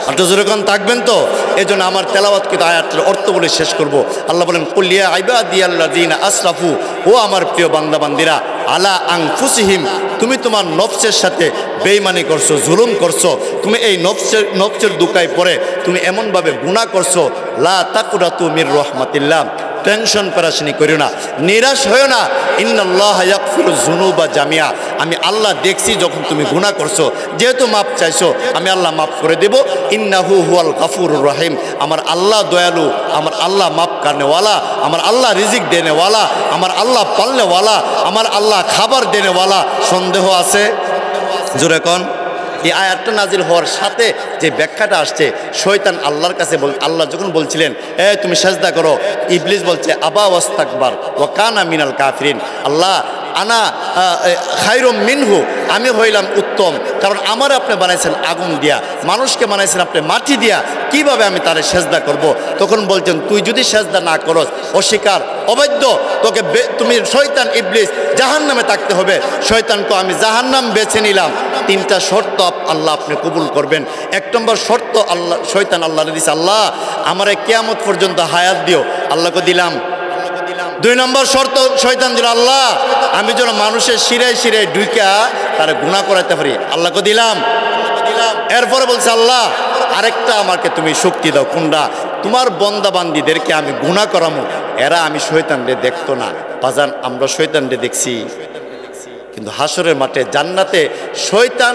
আপনি যেরকম থাকবেন তো? এই জন্য আমার তেলাওয়াতকৃত আয়াতের অর্থ বলে শেষ করব। আল্লাহ বলেন কুল ইয়া ইবাদিয়াল্লাযীনা আসরাফু, ও আমার প্রিয় বান্দা বান্দিরা, আলা আনফুসিহিম, তুমি তোমার নফসের সাথে বেঈমানি করছো, জুলুম করছো। তুমি এই নফসের দুকায় পড়ে তুমি এমনভাবে গুনাহ করছো। লা তাকুরাতু মির রাহমাতিল্লাহ, টেনশন পেরেশানি করিও না, নিরাশ হইও না। ইন্নাল্লাহা ইয়াগফিরুয যুনুবা জামিয়া, আমি আল্লাহ দেখছি যখন তুমি গুনাহ করছো, যেহেতু মাপ চাইছো আমি আল্লাহ মাফ করে দেব। ইন্নাহু হুয়াল গাফুরুর রহিম, আমার আল্লাহ দয়ালু, আমার আল্লাহ মাফ করনেওয়ালা, আমার আল্লাহ রিজিক দেনেওয়ালা, আমার আল্লাহ পালনেওয়ালা, আমার আল্লাহ খাবার দেনেওয়ালা। সন্দেহ আছে? জোরে কোন? এই আয়াতটা নাজিল হওয়ার সাথে যে ব্যাখ্যাটা আসছে, শয়তান আল্লাহর কাছে আল্লাহ যখন বলছিলেন তুমি সাজদা করো, ইবলিস বলছে আবা ওয়াস্তাকবার ওয়া কানা মিনাল কাফিরিন। আল্লাহ আনা খায়রুম মিনহু, আমি হইলাম উত্তম, কারণ আমার আপনি বানাইছেন আগুন দিয়া, মানুষকে বানাইছেন আপনি মাটি দিয়া, কিভাবে আমি তারে সেজদা করব? তখন বলছেন তুই যদি সেজদা না করস, অস্বীকার, অবাধ্য, তোকে তুমি শয়তান ইবলিস জাহান্নামে থাকতে হবে। শয়তানকে আমি জাহান্নাম বেছে নিলাম। 3টা শর্ত আল্লাহ আপনি কবুল করবেন। 1 নম্বর শর্ত আল্লাহ শয়তান আল্লাহরে দিছে, আল্লাহ আমারে কিয়ামত পর্যন্ত হায়াত দিও, আল্লাহকে দিলাম। 2 নম্বর শর্ত শয়তান দিল, আল্লাহ আমি যেন মানুষের শিরায় শিরায় ঢুইকা তারা গুনাহ করাইতে পারি, আল্লাহকে দিলাম। এরপরে বলছে আল্লাহ আরেকটা আমাকে তুমি শক্তি দাও, কোনটা? তোমার বন্দা বান্দিদেরকে আমি গুনাহ করামো, এরা আমি শয়তানরে দেখতো না। বাজান আমরা শয়তানরে দেখছি, কিন্তু হাসরের মাঠে জান্নাতে শয়তান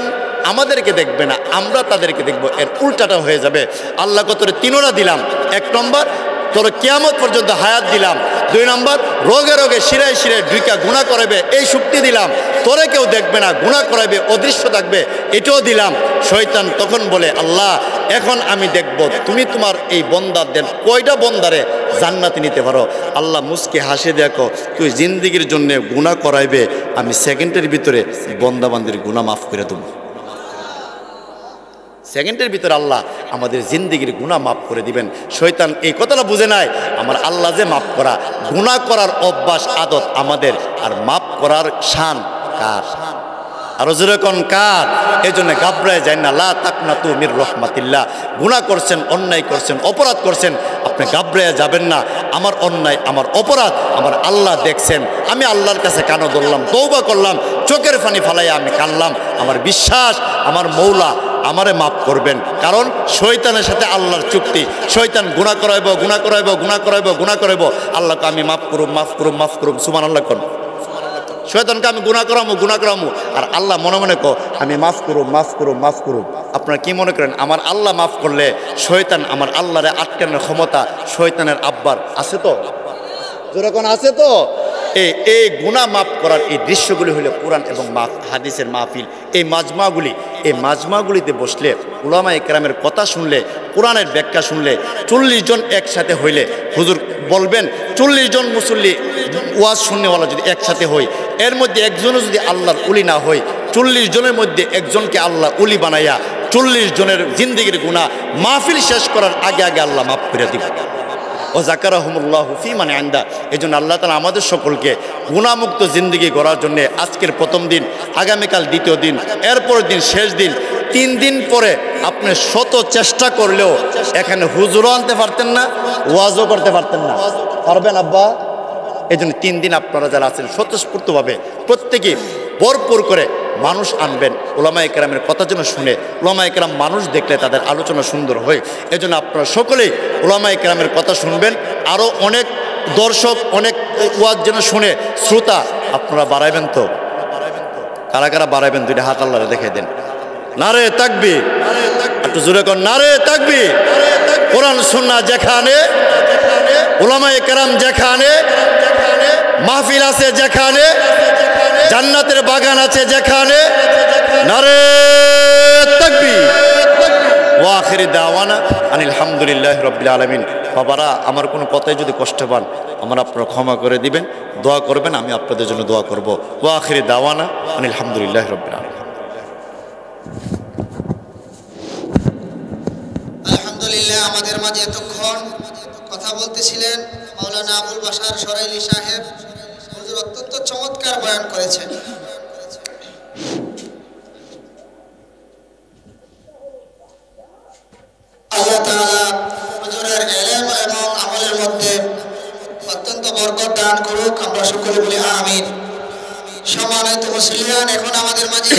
আমাদেরকে দেখবে না, আমরা তাদেরকে দেখব। এর উল্টাটা হয়ে যাবে। আল্লাহ তোরে তিনোটা দিলাম, 1 নম্বর তোর কিয়ামত পর্যন্ত হায়াত দিলাম, 2 নম্বর রোগে রোগে শিরায় শিরায় ঢুকা গুনাহ করাবে এই শক্তি দিলাম, তোরে কেউ দেখবে না, গুনাহ করাবে, অদৃশ্য থাকবে, এটাও দিলাম। শয়তান তখন বলে আল্লাহ এখন আমি দেখব তুমি তোমার এই বন্দাদের কয়টা বন্দারে জান্নাতে নিতে পারো। আল্লাহ মুস্কি হাসি দেখো, তুই জিন্দিগির জন্য গুনাহ করাইবে, আমি সেকেন্ডের ভিতরে বন্দাবান্দির গুনাহ মাফ করে দেবো। সেকেন্ডের ভিতরে আল্লাহ আমাদের জিন্দিগির গুনাহ মাফ করে দিবেন। শয়তান এই কথাটা বুঝে নাই আমার আল্লাহ যে মাফ করা, গুনাহ করার অভ্যাস আদত আমাদের, আর মাফ করার শান কার? আরো যেরকম কার? এই জন্য ঘাবড়ায় যায় না, লা তাকনাতু মির রহমাতিল্লাহ। গুনাহ করছেন, অন্যায় করছেন, অপরাধ করছেন, আপনি ঘাবড়ায় যাবেন না। আমার অন্যায়, আমার অপরাধ আমার আল্লাহ দেখছেন। আমি আল্লাহর কাছে কানো ধরলাম, তওবা করলাম, চোখের পানি ফালাইয়া আমি কানলাম। আমার বিশ্বাস আমার মৌলা আমারে মাফ করবেন, কারণ শয়তানের সাথে আল্লাহর চুক্তি। শয়তান গুনাহ করাইব, গুনাহ করাইব, গুনাহ করাইব, গুনাহ করাইব, আল্লাহকে আমি মাফ করুম, মাফ করুম, মাফ করুম। সুবহানাল্লাহ কোন শয়তানকে আমি গুনাহ করামু, গুনাহ করামু, আর আল্লাহ মনে মনে কো আমি মাফ করুম, মাফ করুম, মাফ করুম। আপনারা কি মনে করেন আমার আল্লাহ মাফ করলে শয়তান আমার আল্লাহরে আটকানোর ক্ষমতা শয়তানের আব্বার আছে? তো যেরকম আছে তো এই গুনাহ মাফ করার এই দৃশ্যগুলি হলো কোরআন এবং হাদিসের মাহফিল। এই মাজমাগুলিতে বসলে, উলামায়ে কেরামের কথা শুনলে, কোরআনের ব্যাখ্যা শুনলে, 40 জন একসাথে হইলে হুজুর বলবেন 40 জন মুসল্লি ওয়াজ শুননেওয়ালা যদি একসাথে হই, এর মধ্যে একজনও যদি আল্লাহর উলি না হয়, 40 জনের মধ্যে একজনকে আল্লাহ উলি বানাইয়া 40 জনের জিন্দেগির গুনাহ মাহফিল শেষ করার আগে আগে আল্লাহ মাফ করে দিবেন। ও যাকারাহুমুল্লাহু ফি মান ইনদা। এই জন্য আল্লাহ তাআলা আমাদের সকলকে গুনাহমুক্ত জিন্দেগি গড়ার জন্য আজকের প্রথম দিন, আগামীকাল দ্বিতীয় দিন, এরপর দিন শেষ দিন, 3 দিন পরে আপনি শত চেষ্টা করলেও এখানে হুজুরও আনতে পারতেন না, ওয়াজও করতে পারতেন না। পারবেন আব্বা? এই জন্য 3 দিন আপনারা যারা আছেন স্বতঃস্ফূর্তভাবে প্রত্যেকে ভরপুর করে মানুষ আনবেন, উলামায়ে কেরামের কথা যেন শুনে। উলামায়ে কেরাম মানুষ দেখলে তাদের আলোচনা সুন্দর হয়। এই জন্য আপনারা সকলেই উলামায়ে কেরামের কথা শুনবেন। আরও অনেক দর্শক, অনেক ওয়াজ যেন শুনে, শ্রোতা আপনারা বাড়াইবেন। তো কারা কারা বাড়াইবেন? 2টা হাত আল্লাহরে দেখাই দেন। নারে তাকবীর, একটু জোরে কর নারে তাকবীর। কোরআন সুন্নাহ যেখানে, উলামায়ে কেরাম যেখানে, মাহফিল আছে যেখানে, জান্নাতের বাগান আছে যেখানে, নারে তাকবীর। ওয়া আখিরি দাওয়ানা আনিল হামদুলিল্লাহি রাব্বিল আলামিন। বাবারা আমার কোনো কথাই যদি কষ্ট পান আমার আপনারা ক্ষমা করে দিবেন, দোয়া করবেন, আমি আপনাদের জন্য দোয়া করব। ওয়া আখিরি দাওয়ানা আনিল হামদুলিল্লাহি রাব্বিল আলামিন। আলহামদুলিল্লাহ, আমাদের মাঝে এতক্ষণ কথা বলতেছিলেন মাওলানা আবুল বাশার সরাইলি সাহেব। হুজুর অত্যন্ত চমৎকার বয়ান করেছেন। আল্লাহ তাআলা হুজুরের ইলম এবং আমলের মধ্যে অত্যন্ত বরকত দান করুক, আমরা সকলে বলি আমিন। সম্মানিত মুসলিমান, এখন আমাদের মাঝে